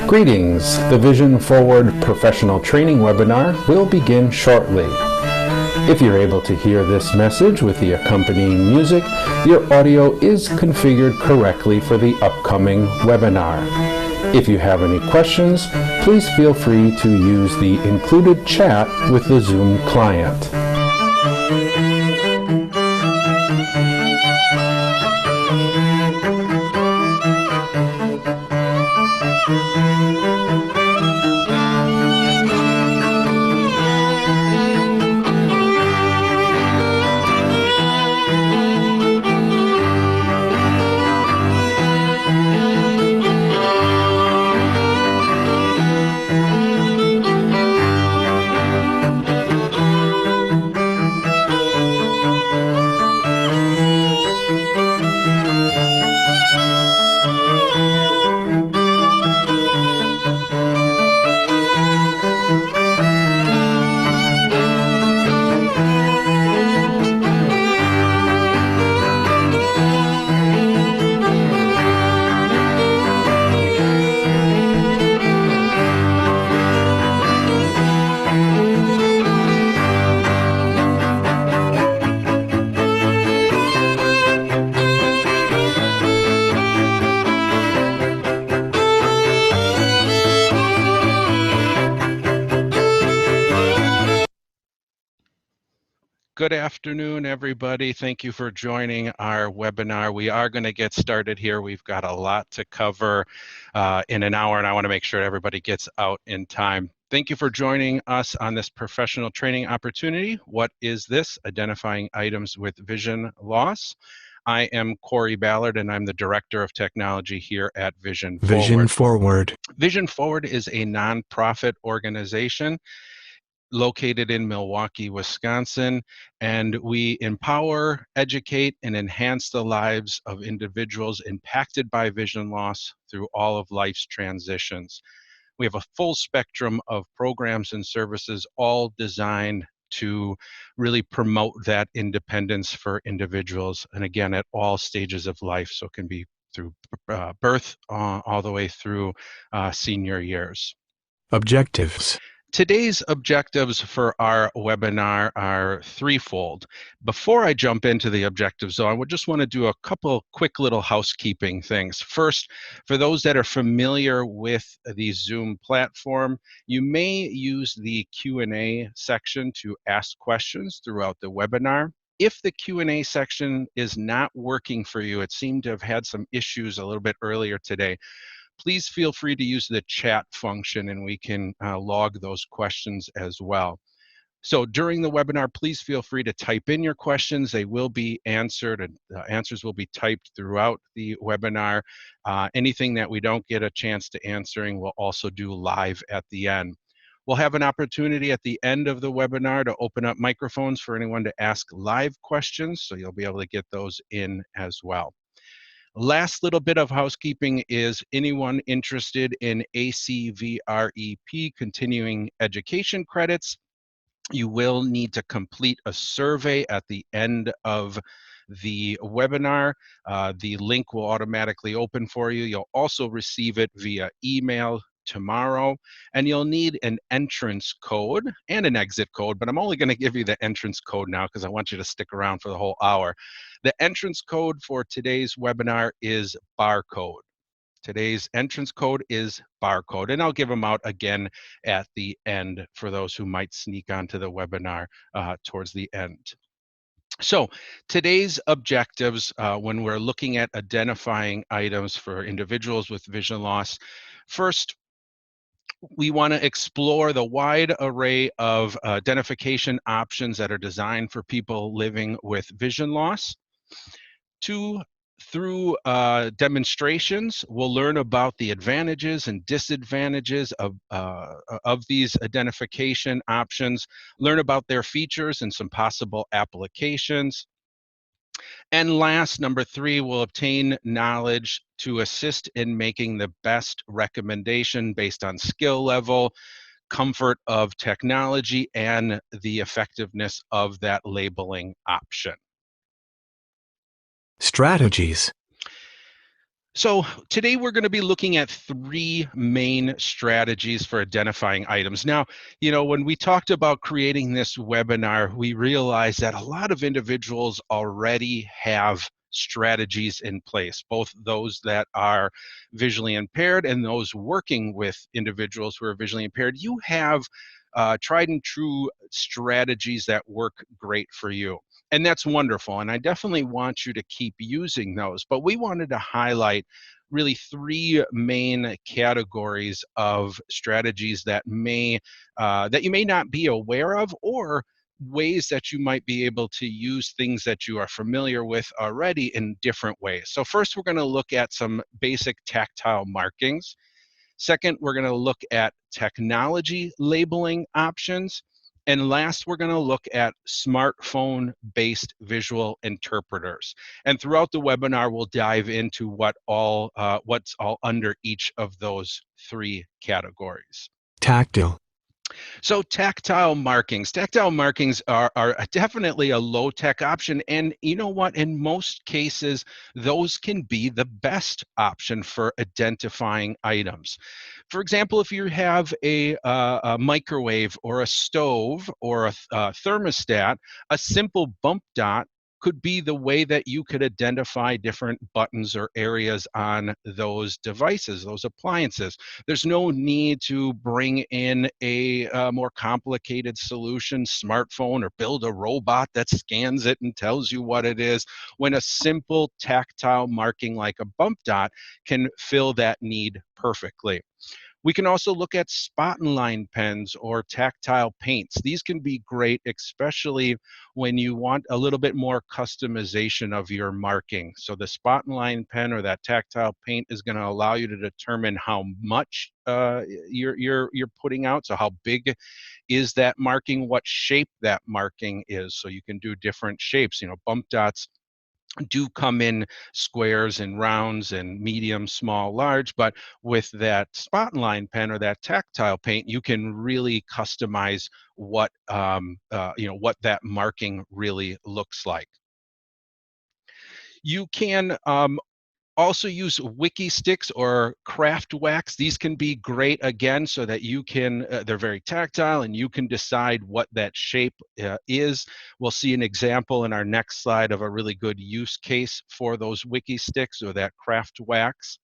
Greetings! The Vision Forward Professional Training webinar will begin shortly. If you're able to hear this message with the accompanying music, your audio is configured correctly for the upcoming webinar. If you have any questions, please feel free to use the included chat with the Zoom client. Good afternoon, everybody. Thank you for joining our webinar. We are going to get started here. We've got a lot to cover in an hour, and I want to make sure everybody gets out in time. Thank you for joining us on this professional training opportunity. What is this? Identifying items with vision loss. I am Corey Ballard, and I'm the Director of Technology here at Vision Forward. Vision Forward is a nonprofit organization located in Milwaukee, Wisconsin, and we empower, educate, and enhance the lives of individuals impacted by vision loss through all of life's transitions. We have a full spectrum of programs and services, all designed to really promote that independence for individuals, and again, at all stages of life, so it can be through birth all the way through senior years. Objectives. Today's objectives for our webinar are threefold. Before I jump into the objectives, though, I would just want to do a couple quick little housekeeping things. First, for those that are familiar with the Zoom platform, you may use the Q&A section to ask questions throughout the webinar. If the Q&A section is not working for you, it seemed to have had some issues a little bit earlier today, please feel free to use the chat function and we can log those questions as well. So during the webinar, please feel free to type in your questions. They will be answered, and answers will be typed throughout the webinar. Anything that we don't get a chance to answering, we'll also do live at the end. We'll have an opportunity at the end of the webinar to open up microphones for anyone to ask live questions, so you'll be able to get those in as well. Last little bit of housekeeping is anyone interested in ACVREP continuing education credits, you will need to complete a survey at the end of the webinar. The link will automatically open for you. You'll also receive it via email tomorrow, and you'll need an entrance code and an exit code, but I'm only going to give you the entrance code now because I want you to stick around for the whole hour. The entrance code for today's webinar is barcode. Today's entrance code is barcode, and I'll give them out again at the end for those who might sneak onto the webinar towards the end. So today's objectives when we're looking at identifying items for individuals with vision loss, first, we want to explore the wide array of identification options that are designed for people living with vision loss. Two, through demonstrations, we'll learn about the advantages and disadvantages of these identification options, learn about their features and some possible applications. And last, number three, we'll obtain knowledge to assist in making the best recommendation based on skill level, comfort of technology, and the effectiveness of that labeling option. Strategies. So today we're going to be looking at three main strategies for identifying items. Now, when we talked about creating this webinar, we realized that a lot of individuals already have strategies in place, both those that are visually impaired and those working with individuals who are visually impaired. You have tried and true strategies that work great for you. And that's wonderful. And I definitely want you to keep using those. But we wanted to highlight really three main categories of strategies that you may not be aware of, or ways that you might be able to use things that you are familiar with already in different ways. So first, we're going to look at some basic tactile markings. Second, we're going to look at technology labeling options. And last, we're going to look at smartphone-based visual interpreters. And throughout the webinar, we'll dive into what's all under each of those three categories. Tactile. So tactile markings. Tactile markings are definitely a low-tech option. And you know what? In most cases, those can be the best option for identifying items. For example, if you have a microwave or a stove or a thermostat, a simple bump dot could be the way that you could identify different buttons or areas on those devices, those appliances. There's no need to bring in a more complicated solution, smartphone, or build a robot that scans it and tells you what it is, when a simple tactile marking like a bump dot can fill that need perfectly. We can also look at spot and line pens or tactile paints. These can be great, especially when you want a little bit more customization of your marking. So the spot and line pen or that tactile paint is going to allow you to determine how much you're putting out. So how big is that marking? What shape that marking is? So you can do different shapes. Bump dots do come in squares and rounds and medium, small, large, but with that spot and line pen or that tactile paint, you can really customize what what that marking really looks like. You can also use wiki sticks or craft wax. These can be great again, so that you can, they're very tactile and you can decide what that shape is. We'll see an example in our next slide of a really good use case for those wiki sticks or that craft wax.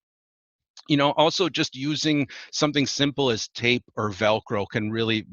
Also just using something simple as tape or Velcro can really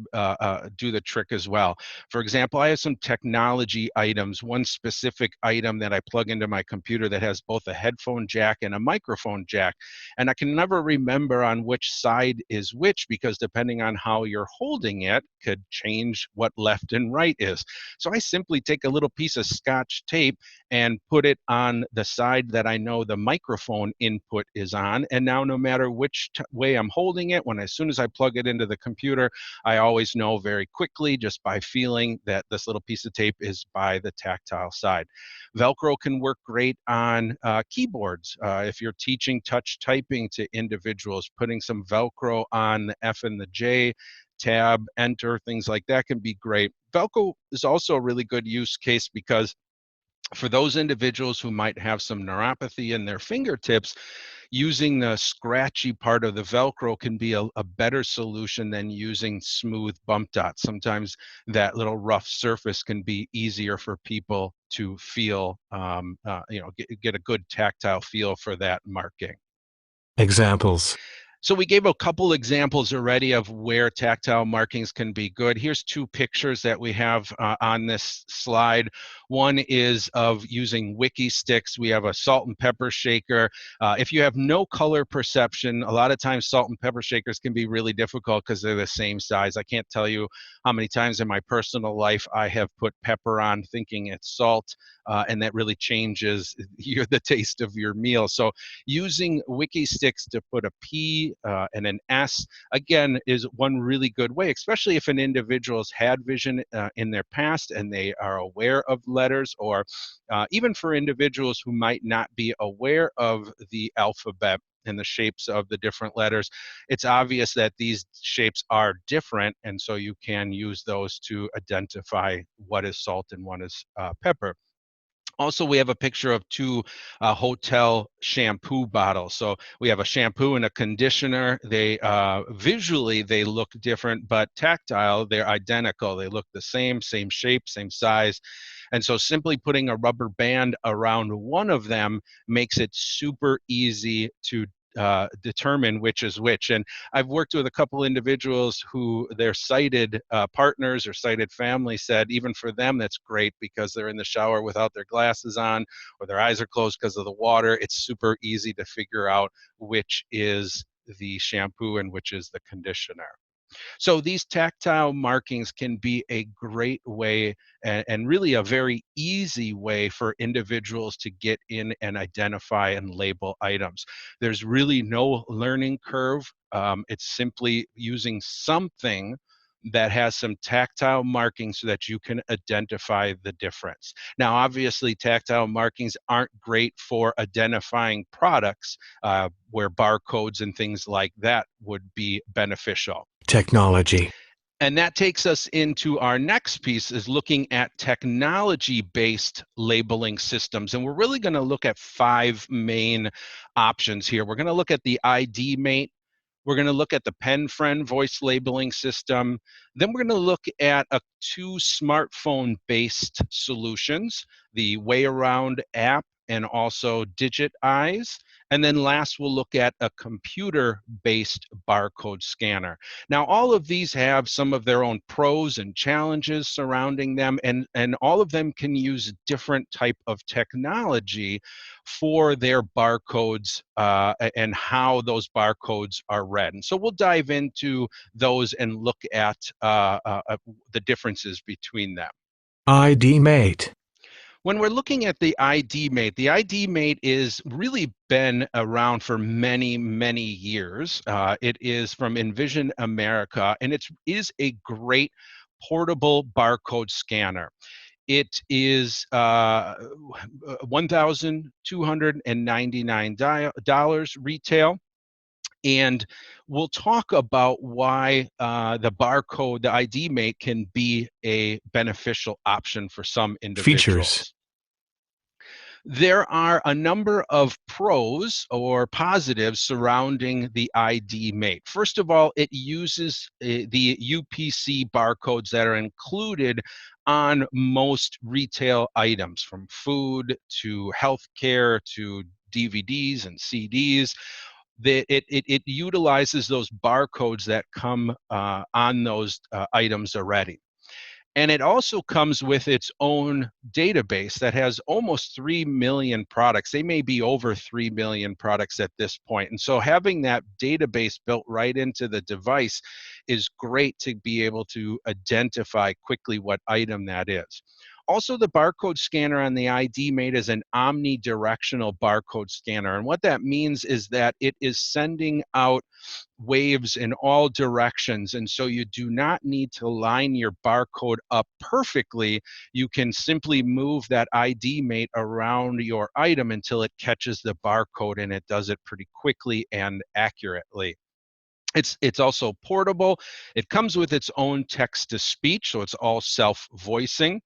do the trick as well. For example, I have some technology items, one specific item that I plug into my computer that has both a headphone jack and a microphone jack. And I can never remember on which side is which, because depending on how you're holding it could change what left and right is. So I simply take a little piece of Scotch tape and put it on the side that I know the microphone input is on. And now no matter which way I'm holding it, as soon as I plug it into the computer, I always know very quickly just by feeling that this little piece of tape is by the tactile side. Velcro can work great on keyboards. If you're teaching touch typing to individuals, putting some Velcro on the F and the J, tab, enter, things like that can be great. Velcro is also a really good use case because for those individuals who might have some neuropathy in their fingertips, using the scratchy part of the Velcro can be a better solution than using smooth bump dots. Sometimes that little rough surface can be easier for people to feel, get a good tactile feel for that marking. Examples. So we gave a couple examples already of where tactile markings can be good. Here's two pictures that we have on this slide. One is of using wiki sticks. We have a salt and pepper shaker. If you have no color perception, a lot of times salt and pepper shakers can be really difficult because they're the same size. I can't tell you how many times in my personal life I have put pepper on thinking it's salt, and that really changes the taste of your meal. So using wiki sticks to put a P and an S, again, is one really good way, especially if an individual's had vision in their past and they are aware of letters, or even for individuals who might not be aware of the alphabet and the shapes of the different letters. It's obvious that these shapes are different, and so you can use those to identify what is salt and what is pepper. Also, we have a picture of two hotel shampoo bottles. So we have a shampoo and a conditioner. They visually they look different, but tactile they're identical. They look the same shape, same size. And so simply putting a rubber band around one of them makes it super easy to determine which is which. And I've worked with a couple individuals who their sighted partners or sighted family said even for them that's great because they're in the shower without their glasses on or their eyes are closed because of the water. It's super easy to figure out which is the shampoo and which is the conditioner. So these tactile markings can be a great way and really a very easy way for individuals to get in and identify and label items. There's really no learning curve. It's simply using something that has some tactile markings so that you can identify the difference. Now, obviously, tactile markings aren't great for identifying products where barcodes and things like that would be beneficial. Technology. And that takes us into our next piece is looking at technology-based labeling systems. And we're really going to look at 5 main options here. We're going to look at the ID Mate. We're going to look at the Pen Friend voice labeling system. Then we're going to look at two smartphone-based solutions, the Way Around app and also Digit Eyes. And then last, we'll look at a computer-based barcode scanner. Now, all of these have some of their own pros and challenges surrounding them, and all of them can use different type of technology for their barcodes and how those barcodes are read. And so we'll dive into those and look at the differences between them. ID Mate. When we're looking at the ID Mate is really been around for many, many years. It is from Envision America, and it is a great portable barcode scanner. It is $1,299 retail. And we'll talk about why the ID Mate can be a beneficial option for some individuals. Features. There are a number of pros or positives surrounding the ID Mate. First of all, it uses the UPC barcodes that are included on most retail items, from food to healthcare to DVDs and CDs. It utilizes those barcodes that come on those items already. And it also comes with its own database that has almost 3 million products. They may be over 3 million products at this point. And so having that database built right into the device is great to be able to identify quickly what item that is. Also, the barcode scanner on the ID Mate is an omnidirectional barcode scanner. And what that means is that it is sending out waves in all directions. And so you do not need to line your barcode up perfectly. You can simply move that ID Mate around your item until it catches the barcode, and it does it pretty quickly and accurately. It's also portable. It comes with its own text to speech, so it's all self-voicing.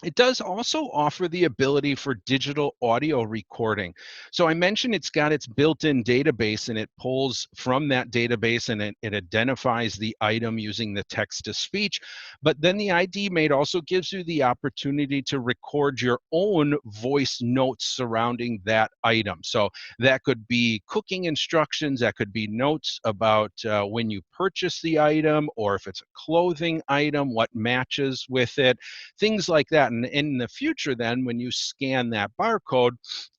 It does also offer the ability for digital audio recording. So I mentioned it's got its built-in database, and it pulls from that database, and it identifies the item using the text-to-speech. But then the ID Mate also gives you the opportunity to record your own voice notes surrounding that item. So that could be cooking instructions, that could be notes about when you purchase the item, or if it's a clothing item, what matches with it, things like that. And in the future, then, when you scan that barcode,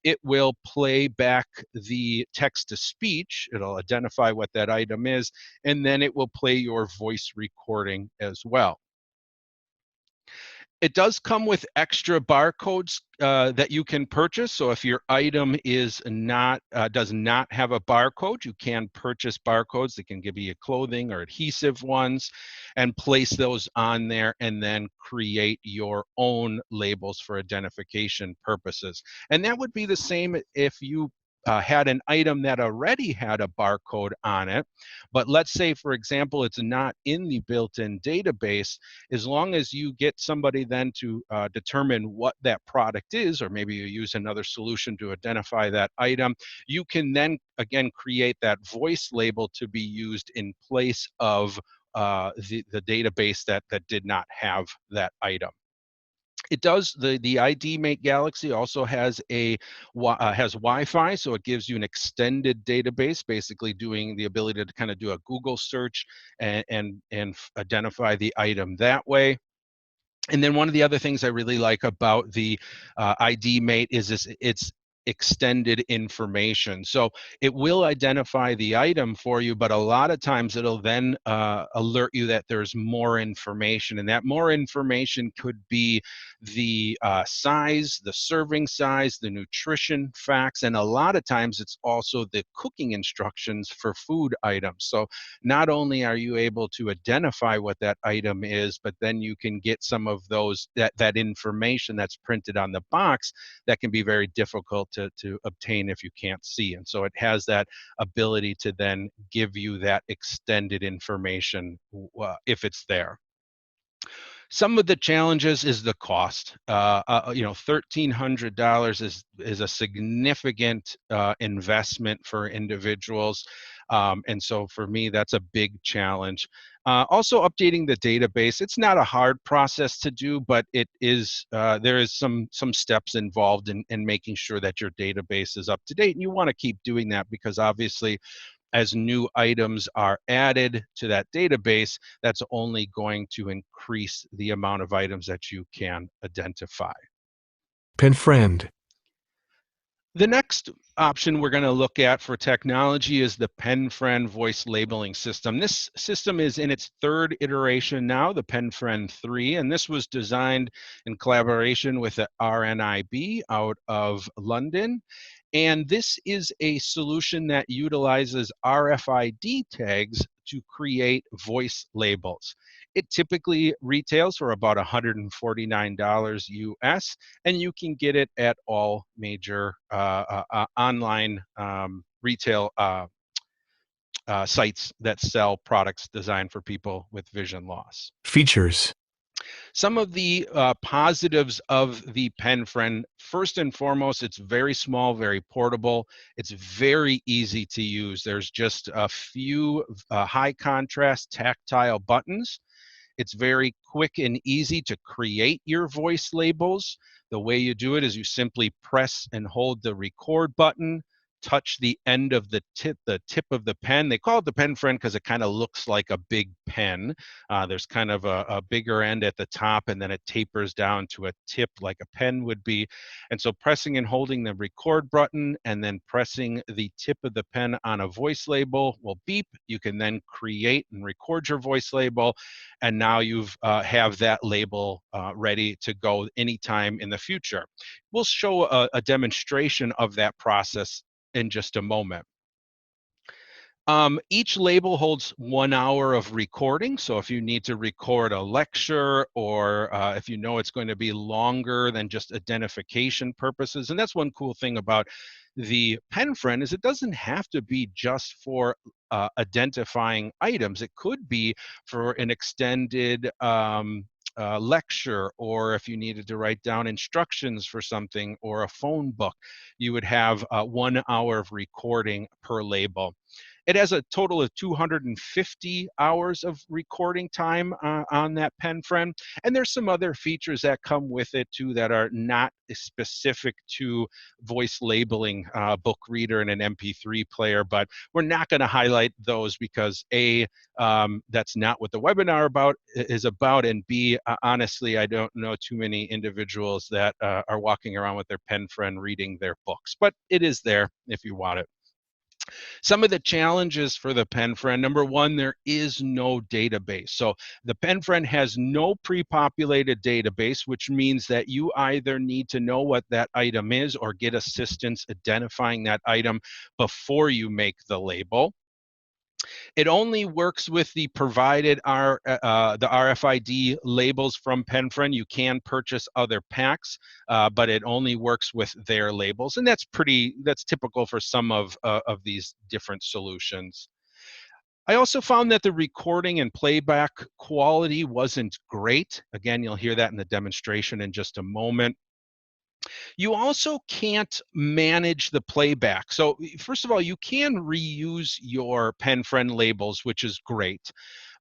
it will play back the text to speech. It'll identify what that item is, and then it will play your voice recording as well. It does come with extra barcodes that you can purchase. So if your item is not does not have a barcode, you can purchase barcodes. They can give you clothing or adhesive ones, and place those on there, and then create your own labels for identification purposes. And that would be the same if you had an item that already had a barcode on it, but let's say, for example, it's not in the built-in database, as long as you get somebody then to determine what that product is, or maybe you use another solution to identify that item, you can then again create that voice label to be used in place of the database that did not have that item. It does, the ID Mate Galaxy also has has Wi-Fi, so it gives you an extended database, basically doing the ability to kind of do a Google search and identify the item that way. And then one of the other things I really like about the ID Mate is it's extended information. So it will identify the item for you, but a lot of times it'll then alert you that there's more information. And that more information could be the size, the serving size, the nutrition facts, and a lot of times it's also the cooking instructions for food items. So not only are you able to identify what that item is, but then you can get some of that information that's printed on the box that can be very difficult to obtain if you can't see. And so it has that ability to then give you that extended information if it's there. Some of the challenges is the cost. $1,300 is a significant investment for individuals, and so for me, that's a big challenge. Also, updating the database. It's not a hard process to do, but it is. There is some steps involved in making sure that your database is up to date, and you want to keep doing that because obviously, as new items are added to that database, that's only going to increase the amount of items that you can identify. Pen friend. The next option we're going to look at for technology is the PenFriend voice labeling system. This system is in its third iteration now, the PenFriend 3, and this was designed in collaboration with the RNIB out of London. And this is a solution that utilizes RFID tags to create voice labels. It typically retails for about $149 US, and you can get it at all major online retail sites that sell products designed for people with vision loss. Features. Some of the positives of the PenFriend, first and foremost, it's very small, very portable. It's very easy to use. There's just a few high contrast tactile buttons. It's very quick and easy to create your voice labels. The way you do it is you simply press and hold the record button, touch the end of the tip of the pen. They call it the PenFriend because it kind of looks like a big pen. There's kind of a bigger end at the top, and then it tapers down to a tip like a pen would be. And so pressing and holding the record button and then pressing the tip of the pen on a voice label will beep. You can then create and record your voice label, and now you've have that label ready to go anytime in the future. We'll show a demonstration of that process in just a moment. Each label holds 1 hour of recording. So if you need to record a lecture, or if you know it's going to be longer than just identification purposes, and that's one cool thing about the PenFriend is it doesn't have to be just for identifying items. It could be for an extended lecture, or if you needed to write down instructions for something or a phone book, you would have 1 hour of recording per label. It has a total of 250 hours of recording time on that PenFriend. And there's some other features that come with it too that are not specific to voice labeling, book reader and an MP3 player, but we're not going to highlight those because that's not what the webinar is about, and B, honestly, I don't know too many individuals that are walking around with their PenFriend reading their books, but it is there if you want it. Some of the challenges for the PenFriend: number one, there is no database. So the PenFriend has no pre-populated database, which means that you either need to know what that item is or get assistance identifying that item before you make the label. It only works with the provided the RFID labels from PenFriend. You can purchase other packs, but it only works with their labels, and that's typical for some of these different solutions. I also found that the recording and playback quality wasn't great. Again, you'll hear that in the demonstration in just a moment. You also can't manage the playback. So first of all, you can reuse your PenFriend labels, which is great,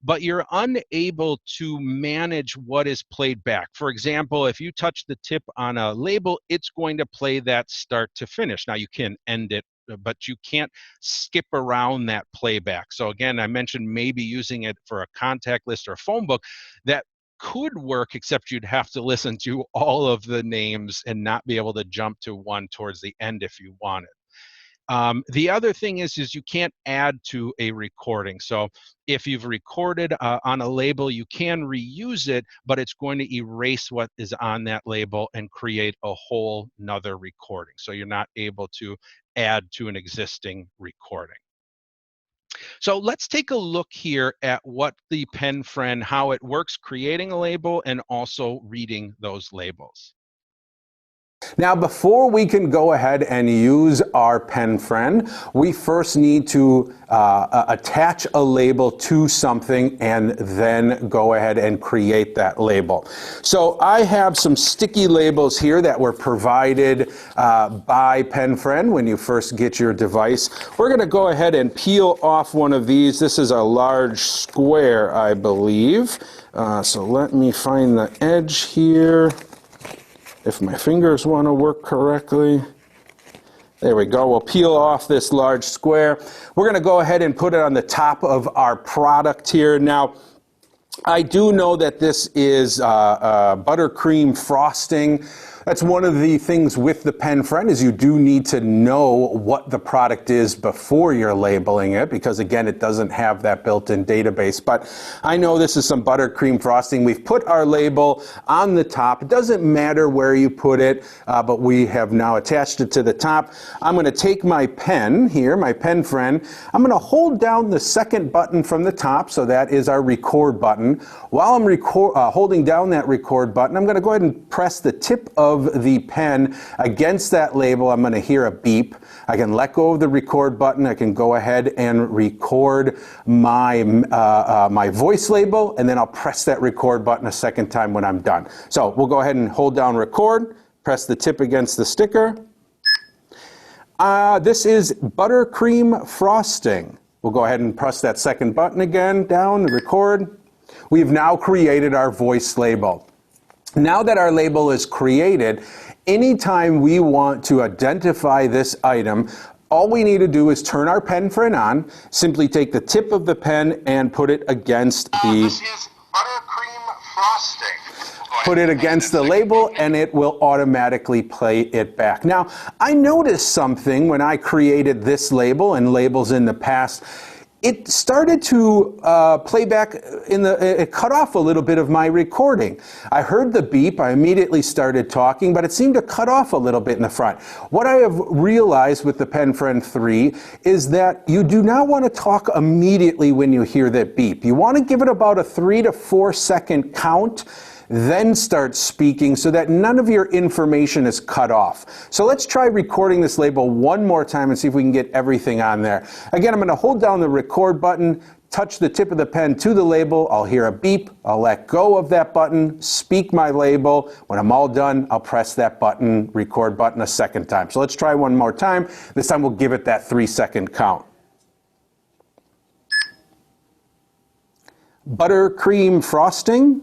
but you're unable to manage what is played back. For example, if you touch the tip on a label, it's going to play that start to finish. Now you can end it, but you can't skip around that playback. So again, I mentioned maybe using it for a contact list or a phone book. That could work, except you'd have to listen to all of the names and not be able to jump to one towards the end if you wanted. The other thing is you can't add to a recording. So if you've recorded on a label, you can reuse it, but it's going to erase what is on that label and create a whole nother recording. So you're not able to add to an existing recording. So let's take a look here at what the PenFriend, how it works creating a label and also reading those labels. Now, before we can go ahead and use our PenFriend, we first need to attach a label to something and then go ahead and create that label. So I have some sticky labels here that were provided by PenFriend when you first get your device. We're going to go ahead and peel off one of these. This is a large square, I believe. So let me find the edge here. If my fingers want to work correctly. There we go. We'll peel off this large square. We're going to go ahead and put it on the top of our product here. Now, I do know that this is buttercream frosting. That's one of the things with the PenFriend is you do need to know what the product is before you're labeling it because, again, it doesn't have that built-in database. But I know this is some buttercream frosting. We've put our label on the top. It doesn't matter where you put it, but we have now attached it to the top. I'm going to take my pen here, my PenFriend. I'm going to hold down the second button from the top, so that is our record button. While I'm holding down that record button, I'm going to go ahead and press the tip of the pen against that label. I'm going to hear a beep. I can let go of the record button. I can go ahead and record my my voice label, and then I'll press that record button a second time when I'm done. So we'll go ahead and hold down record, press the tip against the sticker. This is buttercream frosting. We'll go ahead and press that second button again, down, record. We've now created our voice label. Now that our label is created, anytime we want to identify this item, all we need to do is turn our PenFriend on, simply take the tip of the pen and put it against the... This is buttercream frosting. Put it against the label and it will automatically play it back. Now, I noticed something when I created this label and labels in the past. It started to play back it cut off a little bit of my recording. I heard the beep, I immediately started talking, but it seemed to cut off a little bit in the front. What I have realized with the PenFriend 3 is that you do not want to talk immediately when you hear that beep. You want to give it about a 3 to 4 second count, then start speaking so that none of your information is cut off. So let's try recording this label one more time and see if we can get everything on there. Again, I'm going to hold down the record button, touch the tip of the pen to the label. I'll hear a beep. I'll let go of that button, speak my label. When I'm all done, I'll press that button, record button a second time. So let's try one more time. This time we'll give it that 3 second count. Buttercream frosting.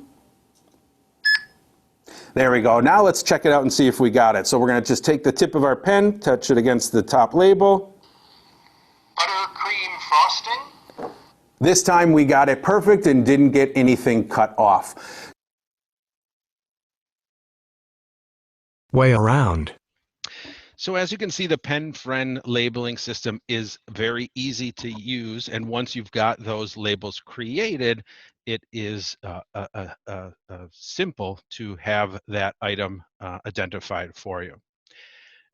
There we go. Now let's check it out and see if we got it. So we're going to just take the tip of our pen, touch it against the top label. Buttercream frosting. This time we got it perfect and didn't get anything cut off. Way around. So as you can see, the PenFriend labeling system is very easy to use, and once you've got those labels created, it is simple to have that item identified for you.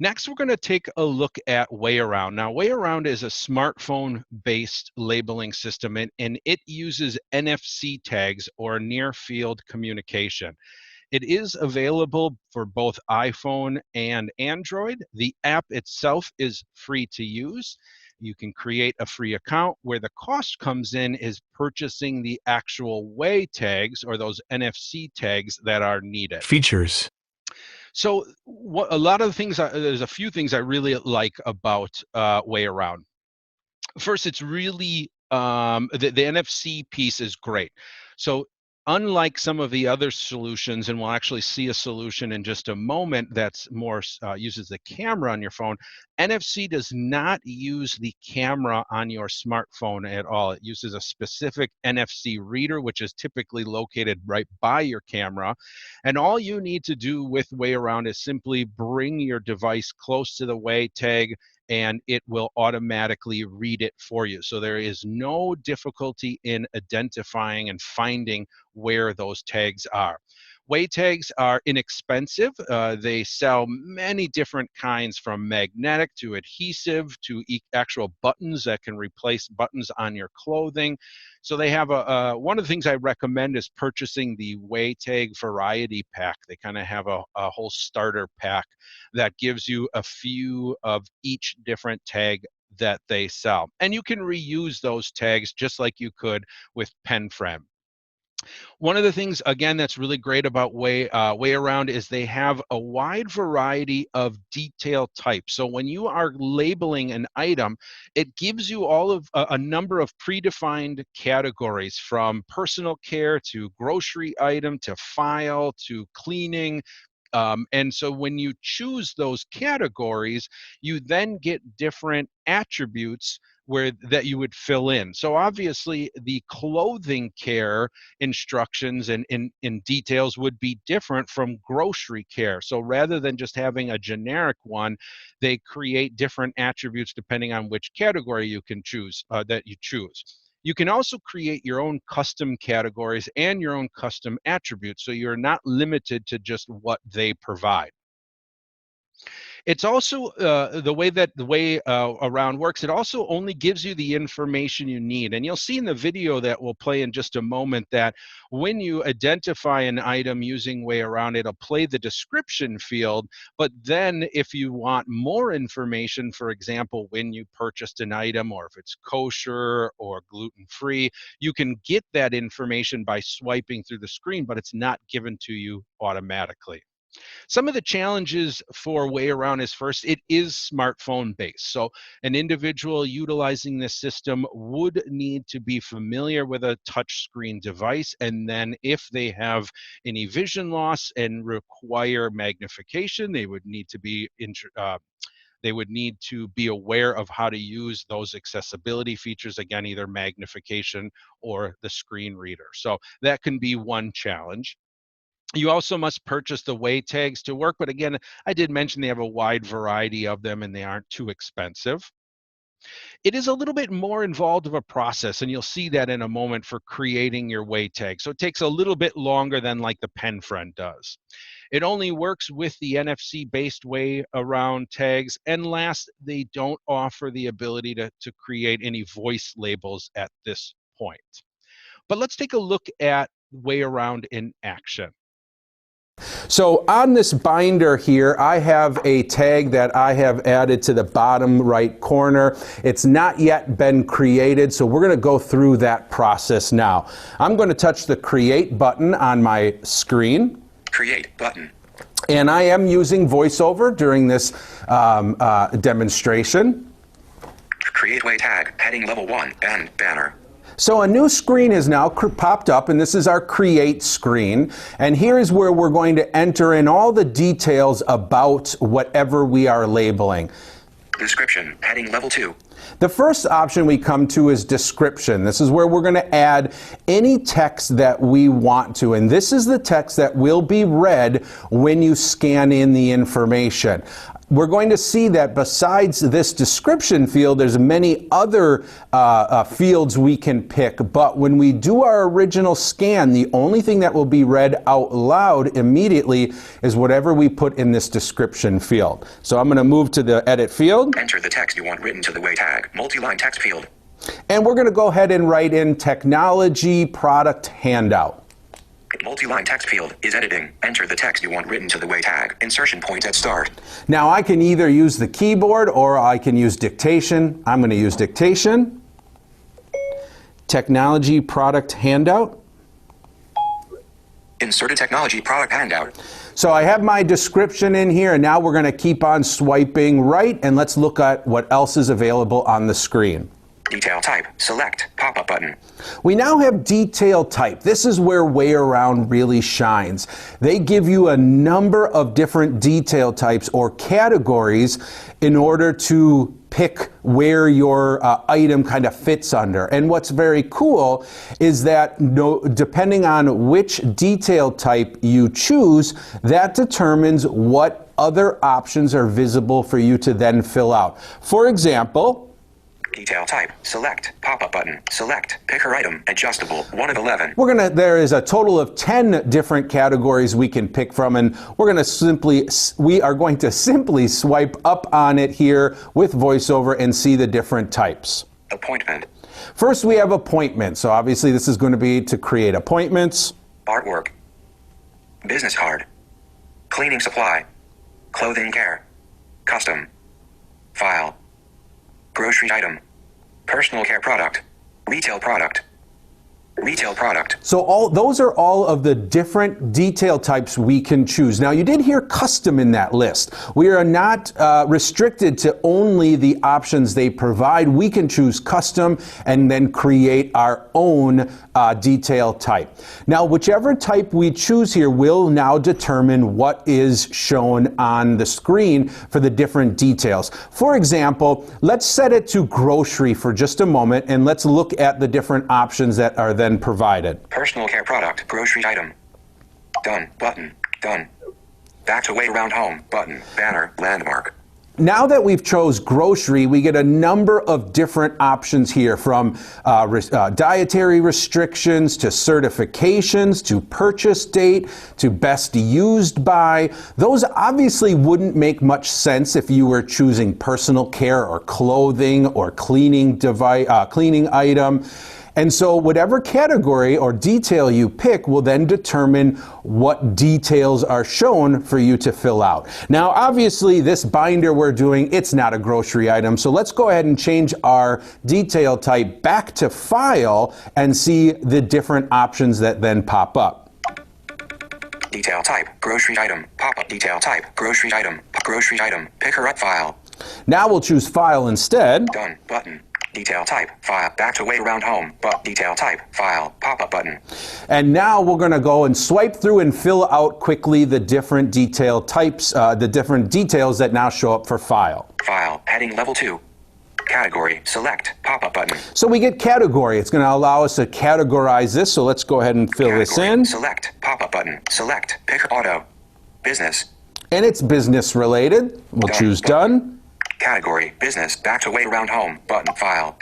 Next, we're going to take a look at WayAround. Now, WayAround is a smartphone-based labeling system, and it uses NFC tags, or near-field communication. It is available for both iPhone and Android. The app itself is free to use. You can create a free account. Where the cost comes in is purchasing the actual Way tags, or those NFC tags that are needed. Features. So a lot of the things, there's a few things I really like about WayAround. First, it's really, the NFC piece is great. So unlike some of the other solutions, and we'll actually see a solution in just a moment that's more uses the camera on your phone, NFC does not use the camera on your smartphone at all. It uses a specific NFC reader, which is typically located right by your camera. And all you need to do with WayAround is simply bring your device close to the Way tag, and it will automatically read it for you. So there is no difficulty in identifying and finding where those tags are. Way tags are inexpensive. They sell many different kinds, from magnetic to adhesive to actual buttons that can replace buttons on your clothing. So they have one of the things I recommend is purchasing the Way tag variety pack. They kind of have a whole starter pack that gives you a few of each different tag that they sell. And you can reuse those tags just like you could with pen frame. One of the things, again, that's really great about WayAround is they have a wide variety of detail types. So when you are labeling an item, it gives you all of a number of predefined categories, from personal care to grocery item to file to cleaning. And so when you choose those categories, you then get different attributes that you would fill in. So obviously the clothing care instructions and in details would be different from grocery care. So rather than just having a generic one, they create different attributes depending on which category you can choose, that you choose. You can also create your own custom categories and your own custom attributes, so you're not limited to just what they provide. It's also the way WayAround works. It also only gives you the information you need. And you'll see in the video that we'll play in just a moment that when you identify an item using WayAround, it'll play the description field. But then if you want more information, for example, when you purchased an item, or if it's kosher or gluten-free, you can get that information by swiping through the screen, but it's not given to you automatically. Some of the challenges for WayAround is, first, it is smartphone based. So an individual utilizing this system would need to be familiar with a touchscreen device. And then if they have any vision loss and require magnification, they would need to be aware of how to use those accessibility features, again, either magnification or the screen reader. So that can be one challenge. You also must purchase the Way tags to work, but again, I did mention they have a wide variety of them and they aren't too expensive. It is a little bit more involved of a process, and you'll see that in a moment, for creating your Way tag. So it takes a little bit longer than like the pen friend does. It only works with the NFC-based WayAround tags, and last, they don't offer the ability to create any voice labels at this point. But let's take a look at WayAround in action. So on this binder here, I have a tag that I have added to the bottom right corner. It's not yet been created, so we're going to go through that process now. I'm going to touch the Create button on my screen. Create button. And I am using VoiceOver during this demonstration. Create Way tag, heading level 1, and banner. So a new screen has now popped up, and this is our Create screen. And here is where we're going to enter in all the details about whatever we are labeling. Description, heading level 2. The first option we come to is description. This is where we're going to add any text that we want to, and this is the text that will be read when you scan in the information. we're going to see that besides this description field, there's many other fields we can pick. But when we do our original scan, the only thing that will be read out loud immediately is whatever we put in this description field. So I'm going to move to the edit field. Enter the text you want written to the way tag, multi-line text field. And we're going to go ahead and write in technology product handout. Multi-line text field is editing. Enter the text you want written to the way tag. Insertion point at start. Now I can either use the keyboard or I can use dictation. I'm going to use dictation. Technology product handout. Insert a technology product handout. So I have my description in here, and now we're going to keep on swiping right, and let's look at what else is available on the screen. Detail type, select, pop-up button. We now have detail type. This is where Way Around really shines. They give you a number of different detail types or categories in order to pick where your item kind of fits under. And what's very cool is that depending on which detail type you choose, that determines what other options are visible for you to then fill out. For example, Detail type, select, pop-up button, select, picker item, adjustable, 1 of 11. There is a total of 10 different categories we can pick from, and we are going to simply swipe up on it here with VoiceOver and see the different types. Appointment. First we have appointment, so obviously this is going to be to create appointments. Artwork. Business card. Cleaning supply. Clothing care. Custom. File. Grocery item. Personal care product. Retail product. Retail product. So those are all of the different detail types we can choose. Now you did hear custom in that list. We are not restricted to only the options they provide. We can choose custom and then create our own detail type. Now whichever type we choose here will now determine what is shown on the screen for the different details. For example, let's set it to grocery for just a moment and let's look at the different options that are then provided. Personal care product, grocery item. Done, button, done. Back to Way Around home, button, banner, landmark. Now that we've chose grocery, we get a number of different options here, from dietary restrictions to certifications to purchase date to best used by. Those obviously wouldn't make much sense if you were choosing personal care or clothing or cleaning item. And so whatever category or detail you pick will then determine what details are shown for you to fill out. Now, obviously, this binder we're doing, it's not a grocery item. So let's go ahead and change our detail type back to file and see the different options that then pop up. Detail type, grocery item, pop-up detail type, grocery item, picker up file. Now we'll choose file instead. Done, button. Detail type, file, back to Way Around home, but detail type, file, pop-up button. And now we're going to go and swipe through and fill out quickly the different detail types, the different details that now show up for file. File, heading level 2. Category, select, pop-up button. So we get category. It's going to allow us to categorize this, so let's go ahead and fill this in. Select, pop-up button, select, picker auto, business. And it's business related. We'll choose done. Category, business, back to Way Around home, button, file,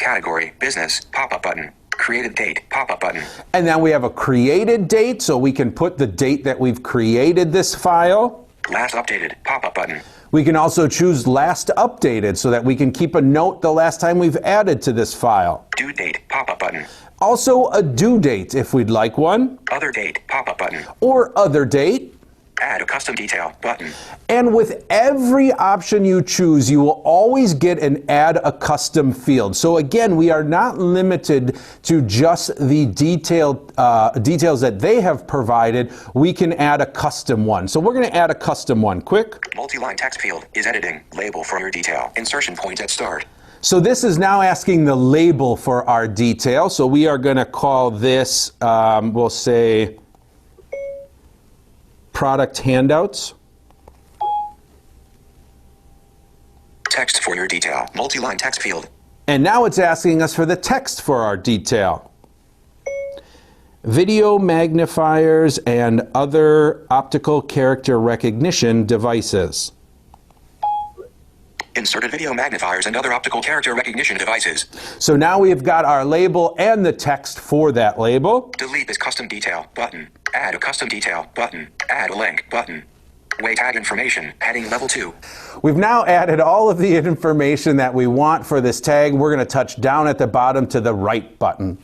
category, business, pop-up button, created date, pop-up button. And then we have a created date, so we can put the date that we've created this file. Last updated, pop-up button. We can also choose last updated so that we can keep a note the last time we've added to this file. Due date, pop-up button. Also a due date if we'd like one. Other date, pop-up button. Or other date. Add a custom detail button. And with every option you choose, you will always get an add a custom field. So again, we are not limited to just the details that they have provided. We can add a custom one. So we're going to add a custom one quick. Multi-line text field is editing. Label for your detail. Insertion point at start. So this is now asking the label for our detail. So we are going to call this, we'll say, product handouts. Text for your detail. Multi-line text field. And now it's asking us for the text for our detail. Video magnifiers and other optical character recognition devices. Inserted video magnifiers and other optical character recognition devices. So now we've got our label and the text for that label. Delete this custom detail button. Add a custom detail button. Add a link button. Way tag information, heading level 2. We've now added all of the information that we want for this tag. We're going to touch down at the bottom to the right button.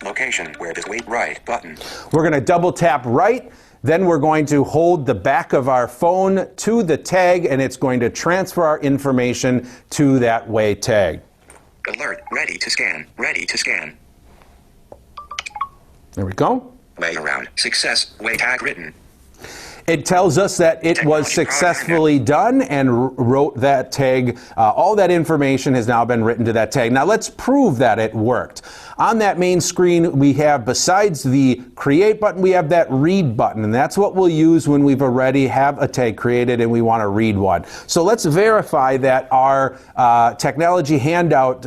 Location, where this wait right button. We're going to double tap right. Then we're going to hold the back of our phone to the tag, and it's going to transfer our information to that way tag. Alert, ready to scan, ready to scan. There we go. Way around, success, way tag written. It tells us that it was successfully done and wrote that tag. All that information has now been written to that tag. Now let's prove that it worked. On that main screen, we have, besides the create button, we have that read button, and that's what we'll use when we've already have a tag created and we want to read one. So let's verify that our technology handout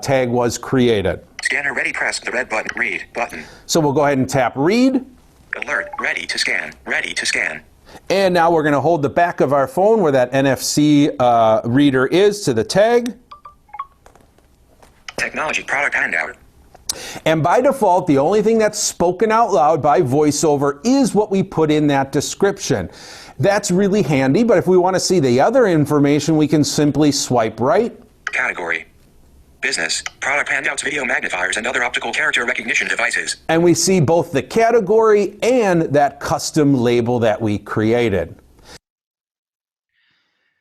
tag was created. Scanner ready, press the red button, read button. So we'll go ahead and tap read. Alert, ready to scan, ready to scan. And now we're going to hold the back of our phone where that NFC reader is to the tag. Technology product handout. And by default, the only thing that's spoken out loud by VoiceOver is what we put in that description. That's really handy, but if we want to see the other information, we can simply swipe right. Category. Business, product handouts, video magnifiers, and other optical character recognition devices. And we see both the category and that custom label that we created.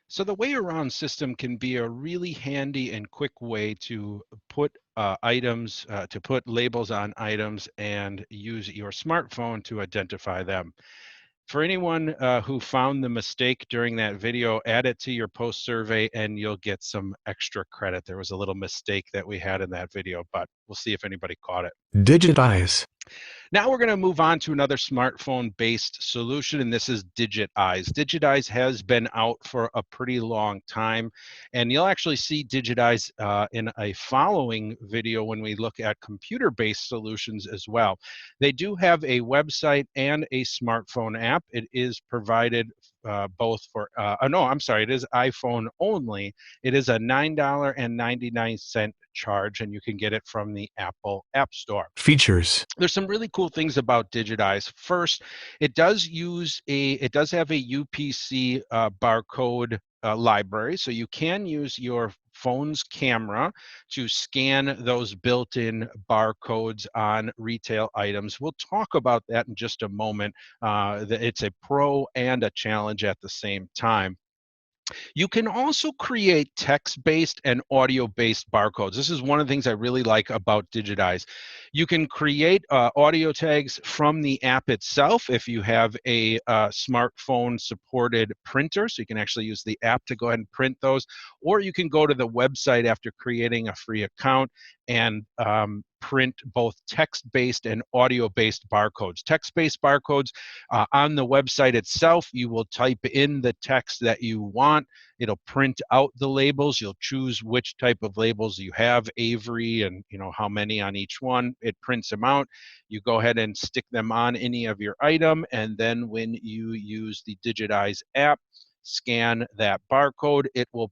So the way around system can be a really handy and quick way to put items, to put labels on items and use your smartphone to identify them. For anyone who found the mistake during that video, add it to your post survey and you'll get some extra credit. There was a little mistake that we had in that video, but we'll see if anybody caught it. Digitize. Now we're going to move on to another smartphone-based solution, and this is Digitize. Digitize has been out for a pretty long time, and you'll actually see Digitize in a following video when we look at computer-based solutions as well. They do have a website and a smartphone app. It is provided both for, no, I'm sorry, it is iPhone only. It is a $9.99 charge, and you can get it from the Apple App Store. Features. There's some really cool things about Digitize. First, it does have a UPC barcode library, so you can use your phone's camera to scan those built-in barcodes on retail items. We'll talk about that in just a moment. It's a pro and a challenge at the same time. You can also create text-based and audio-based barcodes. This is one of the things I really like about Digitize. You can create audio tags from the app itself if you have a smartphone-supported printer, so you can actually use the app to go ahead and print those, or you can go to the website after creating a free account and print both text-based and audio-based barcodes. Text-based barcodes on the website itself, you will type in the text that you want. It'll print out the labels. You'll choose which type of labels you have, Avery, and how many on each one. It prints them out. You go ahead and stick them on any of your item, and then when you use the Digitize app, scan that barcode, it will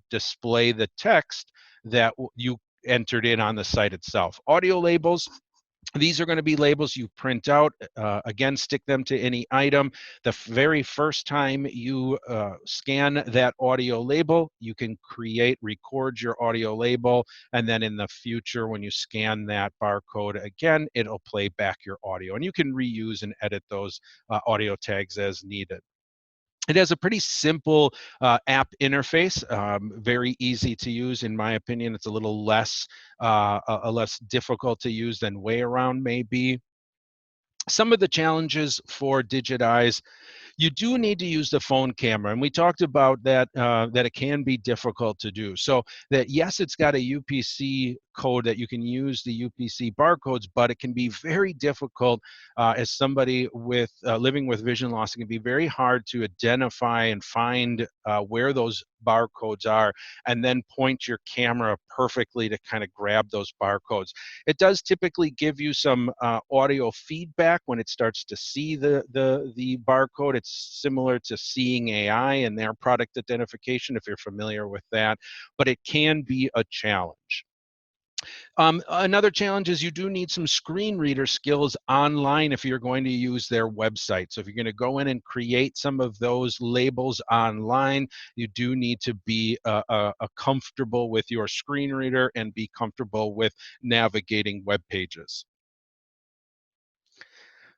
display the text that you entered in on the site itself. Audio labels, these are going to be labels you print out. Again, stick them to any item. The very first time you scan that audio label, you can record your audio label, and then in the future, when you scan that barcode again, it'll play back your audio. And you can reuse and edit those audio tags as needed. It has a pretty simple app interface, very easy to use. In my opinion, it's a little less difficult to use than Way Around may be. Some of the challenges for Digitize: you do need to use the phone camera, and we talked about that, that it can be difficult to do. So that, yes, it's got a UPC code that you can use the UPC barcodes, but it can be very difficult as somebody with living with vision loss. It can be very hard to identify and find where those barcodes are, and then point your camera perfectly to kind of grab those barcodes. It does typically give you some audio feedback when it starts to see the barcode. It's similar to Seeing AI and their product identification, if you're familiar with that, but it can be a challenge. Another challenge is you do need some screen reader skills online if you're going to use their website. So if you're going to go in and create some of those labels online, you do need to be comfortable with your screen reader and be comfortable with navigating web pages.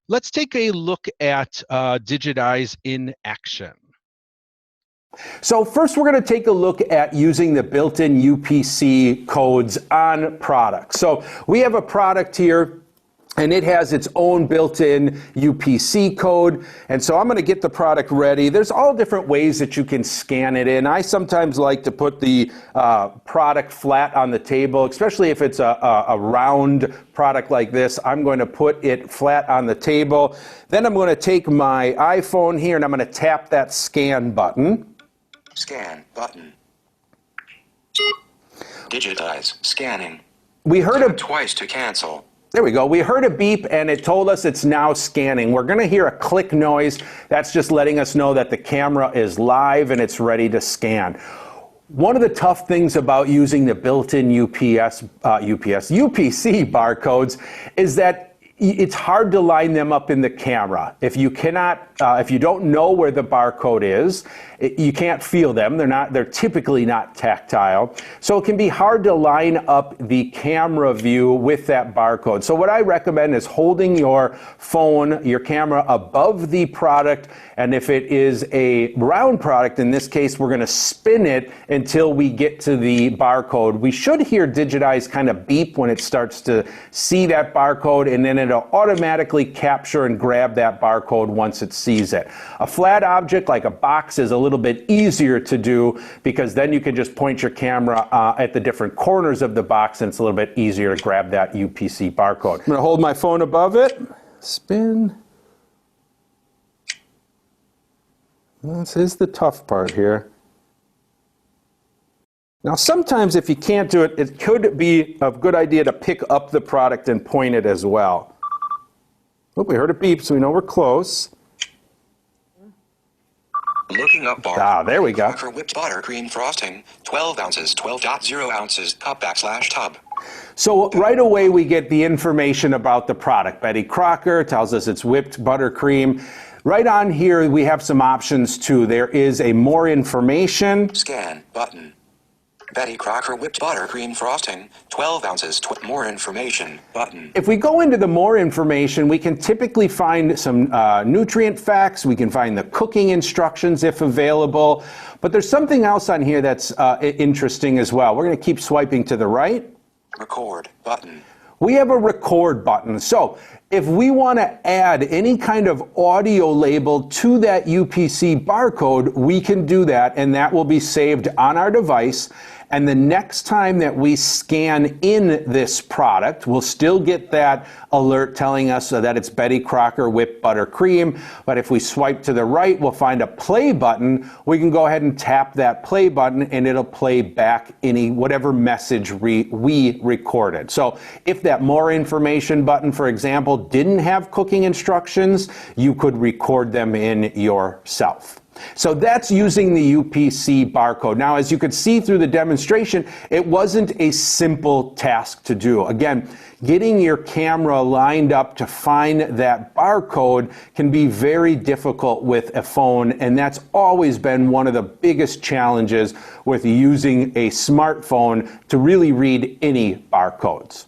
Let's take a look at Digitize in action. So first we're going to take a look at using the built-in UPC codes on products. So we have a product here and it has its own built-in UPC code. And so I'm going to get the product ready. There's all different ways that you can scan it in. I sometimes like to put the product flat on the table, especially if it's a round product like this. I'm going to put it flat on the table. Then I'm going to take my iPhone here and I'm going to tap that scan button. Scan button. Digitize. Scanning. We heard Tap a twice to cancel. There we go. We heard a beep and it told us it's now scanning. We're going to hear a click noise. That's just letting us know that the camera is live and it's ready to scan. One of the tough things about using the built-in UPC barcodes is that it's hard to line them up in the camera. If you don't know where the barcode is, you can't feel them. They're typically not tactile. So it can be hard to line up the camera view with that barcode. So what I recommend is holding your phone, your camera above the product, and if it is a round product, in this case, we're going to spin it until we get to the barcode. We should hear Digitize kind of beep when it starts to see that barcode, and then it'll automatically capture and grab that barcode once it sees it. A flat object like a box is a little bit easier to do because then you can just point your camera at the different corners of the box and it's a little bit easier to grab that UPC barcode. I'm going to hold my phone above it, spin. This is the tough part here. Now sometimes if you can't do it, it could be a good idea to pick up the product and point it as well. Oh, we heard a beep, so we know we're close. Looking up bar. Ah, there we go. For whipped buttercream frosting, 12 ounces, 12.0 ounces, cup / tub. So right away we get the information about the product. Betty Crocker tells us it's whipped buttercream. Right on here we have some options too. There is a more information. Scan button. Betty Crocker whipped buttercream frosting, 12 ounces, more information button. If we go into the more information, we can typically find some nutrient facts. We can find the cooking instructions if available. But there's something else on here that's interesting as well. We're going to keep swiping to the right. Record button. We have a record button. So if we want to add any kind of audio label to that UPC barcode, we can do that, and that will be saved on our device. And the next time that we scan in this product, we'll still get that alert telling us that it's Betty Crocker whipped buttercream. But if we swipe to the right, we'll find a play button. We can go ahead and tap that play button and it'll play back whatever message we recorded. So if that more information button, for example, didn't have cooking instructions, you could record them in yourself. So that's using the UPC barcode. Now, as you could see through the demonstration, it wasn't a simple task to do. Again, getting your camera lined up to find that barcode can be very difficult with a phone, and that's always been one of the biggest challenges with using a smartphone to really read any barcodes.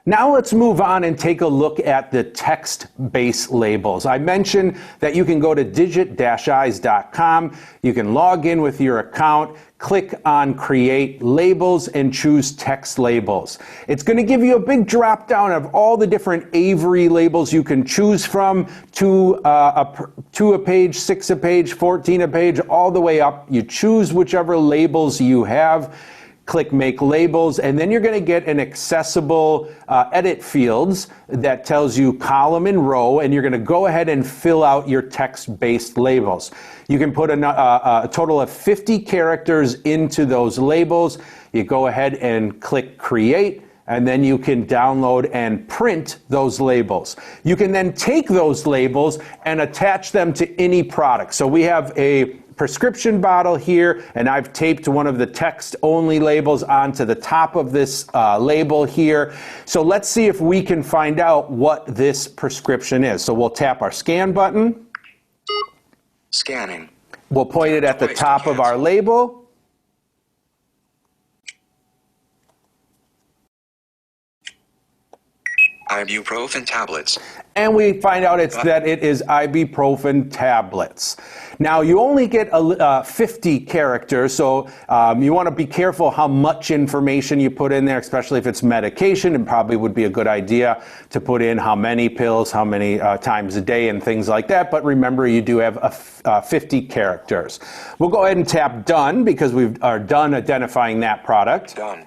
Now let's move on and take a look at the text-based labels. I mentioned that you can go to digit-eyes.com, you can log in with your account, click on Create Labels, and choose Text Labels. It's going to give you a big drop down of all the different Avery labels you can choose from, 2 a page, 6 a page, 14 a page, all the way up. You choose whichever labels you have. click Make Labels, and then you're going to get an accessible edit fields that tells you column and row, and you're going to go ahead and fill out your text-based labels. You can put a total of 50 characters into those labels. You go ahead and click Create, and then you can download and print those labels. You can then take those labels and attach them to any product. So we have a prescription bottle here, and I've taped one of the text-only labels onto the top of this label here. So let's see if we can find out what this prescription is. So we'll tap our scan button. Scanning. We'll point it at the top of our label. Ibuprofen tablets. And we find out that it is ibuprofen tablets. Now, you only get 50 characters, so you want to be careful how much information you put in there, especially if it's medication. It probably would be a good idea to put in how many pills, how many times a day, and things like that. But remember, you do have 50 characters. We'll go ahead and tap Done because we are done identifying that product. Done.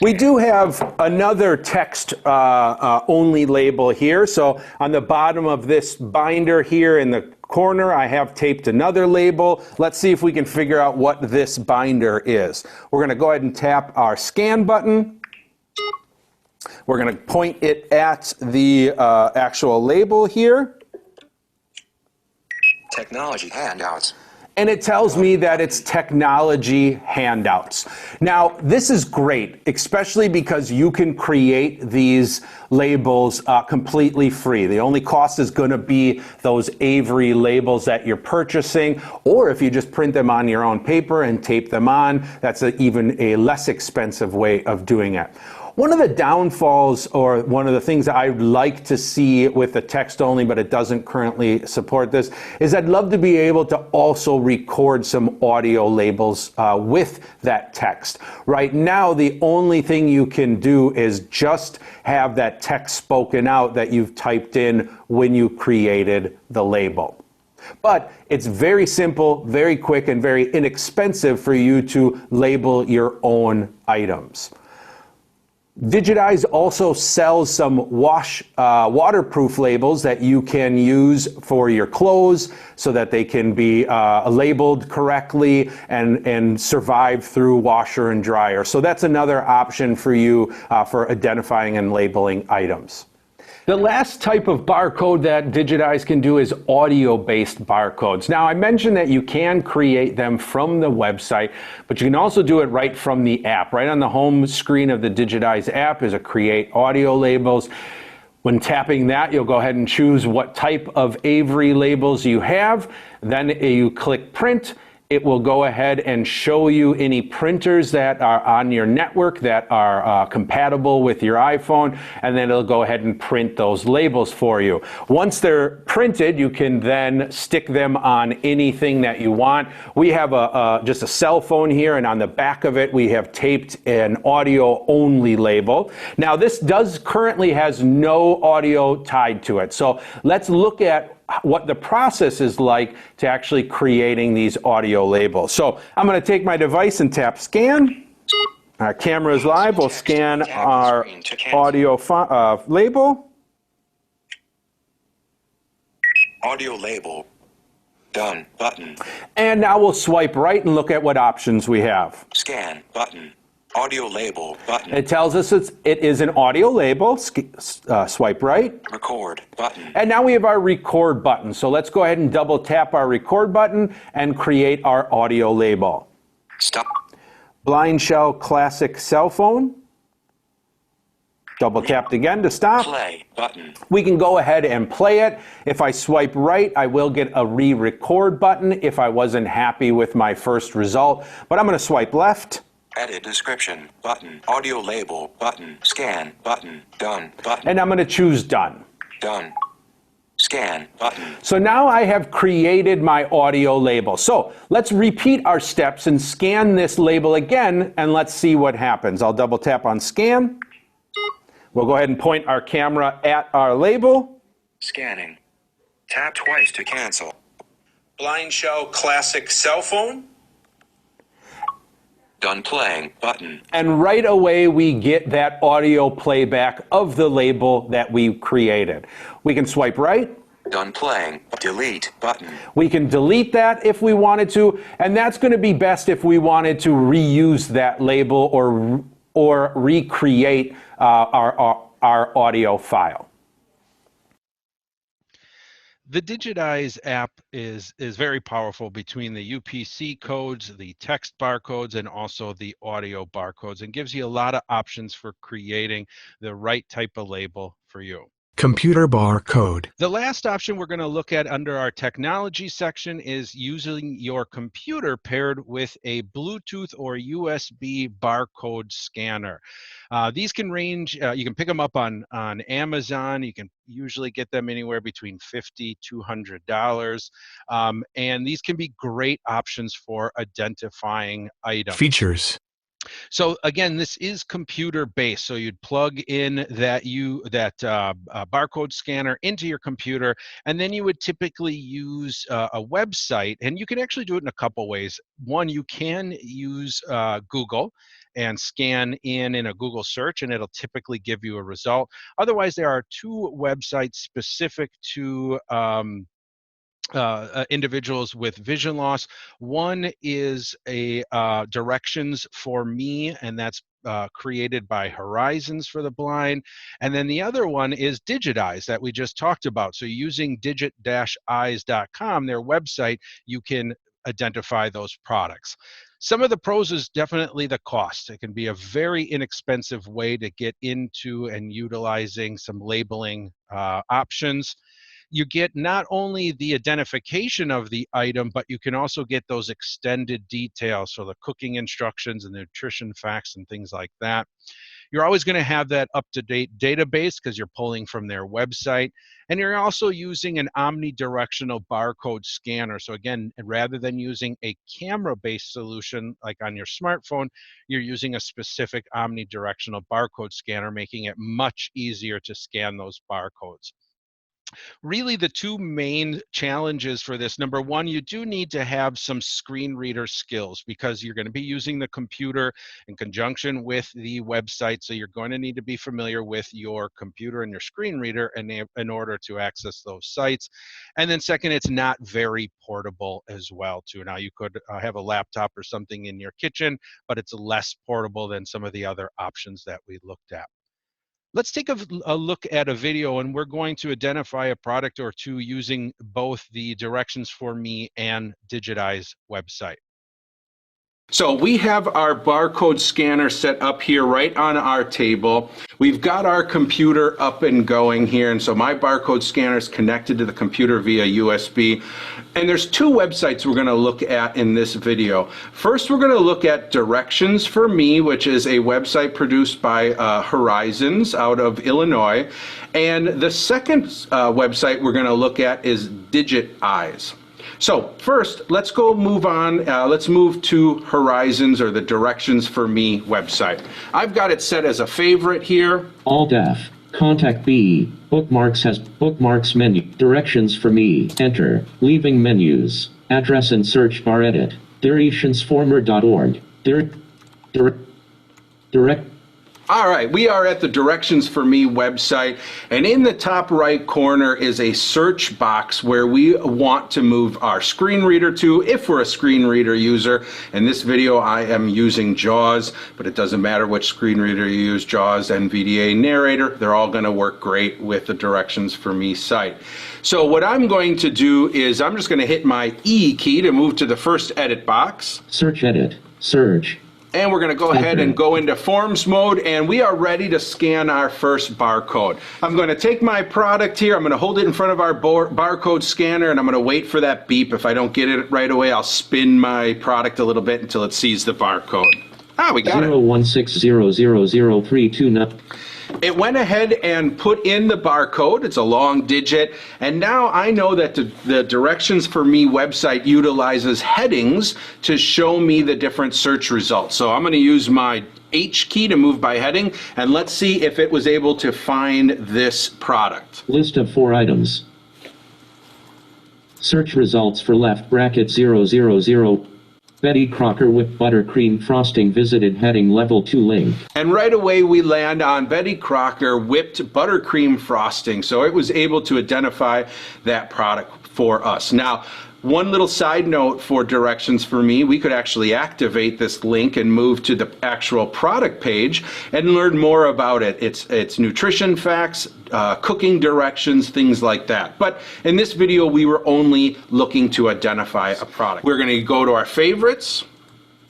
We do have another text only label here. So on the bottom of this binder here in the corner, I have taped another label. Let's see if we can figure out what this binder is. We're going to go ahead and tap our scan button. We're going to point it at the actual label here. Technology handouts. And it tells me that it's technology handouts. Now, this is great, especially because you can create these labels completely free. The only cost is going to be those Avery labels that you're purchasing, or if you just print them on your own paper and tape them on, that's even a less expensive way of doing it. One of the downfalls, or one of the things that I'd like to see with the text only, but it doesn't currently support this, is I'd love to be able to also record some audio labels with that text. Right now, the only thing you can do is just have that text spoken out that you've typed in when you created the label. But it's very simple, very quick, and very inexpensive for you to label your own items. Digitize also sells some waterproof labels that you can use for your clothes so that they can be labeled correctly and survive through washer and dryer. So that's another option for you for identifying and labeling items. The last type of barcode that Digitize can do is audio-based barcodes. Now, I mentioned that you can create them from the website, but you can also do it right from the app. Right on the home screen of the Digitize app is a Create Audio Labels. When tapping that, you'll go ahead and choose what type of Avery labels you have. Then you click Print. It will go ahead and show you any printers that are on your network that are compatible with your iPhone, and then it'll go ahead and print those labels for you. Once they're printed, you can then stick them on anything that you want. We have just a cell phone here, and on the back of it, we have taped an audio-only label. Now, this currently has no audio tied to it, so let's look at what the process is like to actually creating these audio labels. So I'm going to take my device and tap Scan. Our camera is live. We'll scan our audio label. Audio label. Done. Button. And now we'll swipe right and look at what options we have. Scan. Button. Audio label. Button. It tells us it is an audio label. Swipe right. Record. Button. And now we have our record button. So let's go ahead and double tap our record button and create our audio label. Stop. Blind Shell Classic Cell Phone. Double tapped again to stop. Play. Button. We can go ahead and play it. If I swipe right, I will get a re-record button if I wasn't happy with my first result. But I'm going to swipe left. Edit description. Button. Audio label. Button. Scan. Button. Done. Button. And I'm going to choose Done. Done. Scan. Button. So now I have created my audio label. So let's repeat our steps and scan this label again, and let's see what happens. I'll double tap on Scan. We'll go ahead and point our camera at our label. Scanning. Tap twice to cancel. Blind Shell Classic Cell Phone. Done playing button. And right away we get that audio playback of the label that we created. We can swipe right. Done playing. Delete button. We can delete that if we wanted to, and that's going to be best if we wanted to reuse that label or recreate our audio file. The Digitize app is very powerful between the UPC codes, the text barcodes, and also the audio barcodes, and gives you a lot of options for creating the right type of label for you. Computer barcode. The last option we're going to look at under our technology section is using your computer paired with a Bluetooth or USB barcode scanner. These can range, you can pick them up on Amazon. You can usually get them anywhere between $50 to $200. And these can be great options for identifying items. Features. So again, this is computer based. So you'd plug in that barcode scanner into your computer, and then you would typically use a website, and you can actually do it in a couple ways. One, you can use Google and scan in a Google search, and it'll typically give you a result. Otherwise, there are two websites specific to individuals with vision loss. One is a Directions for Me, and that's created by Horizons for the Blind. And then the other one is Digitize that we just talked about. So using digit-eyes.com, their website, you can identify those products. Some of the pros is definitely the cost. It can be a very inexpensive way to get into and utilizing some labeling options. You get not only the identification of the item, but you can also get those extended details, so the cooking instructions and the nutrition facts and things like that. You're always going to have that up-to-date database because you're pulling from their website, and you're also using an omnidirectional barcode scanner. So again, rather than using a camera-based solution like on your smartphone, you're using a specific omnidirectional barcode scanner, making it much easier to scan those barcodes. Really, the two main challenges for this, number one, you do need to have some screen reader skills because you're going to be using the computer in conjunction with the website. So you're going to need to be familiar with your computer and your screen reader in order to access those sites. And then second, it's not very portable as well too. Now you could have a laptop or something in your kitchen, but it's less portable than some of the other options that we looked at. Let's take a look at a video, and we're going to identify a product or two using both the Directions for Me and Digitize website. So we have our barcode scanner set up here right on our table. We've got our computer up and going here, and so my barcode scanner is connected to the computer via USB. And there's two websites we're going to look at in this video. First, we're going to look at Directions for Me, which is a website produced by Horizons out of Illinois. And the second website we're going to look at is Digitize. So first, let's go move on. Let's move to Horizons or the Directions for Me website. I've got it set as a favorite here. All def. Contact B. Bookmarks has bookmarks menu. Directions for Me. Enter. Leaving menus. Address and search bar edit. Directionsformer.org. Direct. All right, we are at the Directions for Me website, and in the top right corner is a search box where we want to move our screen reader to if we're a screen reader user. In this video, I am using JAWS, but it doesn't matter which screen reader you use, JAWS, NVDA, Narrator, they're all going to work great with the Directions for Me site. So what I'm going to do is I'm just going to hit my E key to move to the first edit box. Search edit. Search. And we're going to go ahead and go into Forms mode, and we are ready to scan our first barcode. I'm going to take my product here, I'm going to hold it in front of our barcode scanner, and I'm going to wait for that beep. If I don't get it right away, I'll spin my product a little bit until it sees the barcode. Ah, we got it. 016000329. It went ahead and put in the barcode. It's a long digit. And now I know that the Directions for Me website utilizes headings to show me the different search results. So I'm going to use my H key to move by heading, and let's see if it was able to find this product. List of 4 items. Search results for left bracket 000. Betty Crocker whipped buttercream frosting visited heading level 2 link. And right away we land on Betty Crocker whipped buttercream frosting. So it was able to identify that product for us. Now, one little side note for directions for me, we could actually activate this link and move to the actual product page and learn more about it. It's nutrition facts, cooking directions, things like that. But in this video, we were only looking to identify a product. We're going to go to our favorites.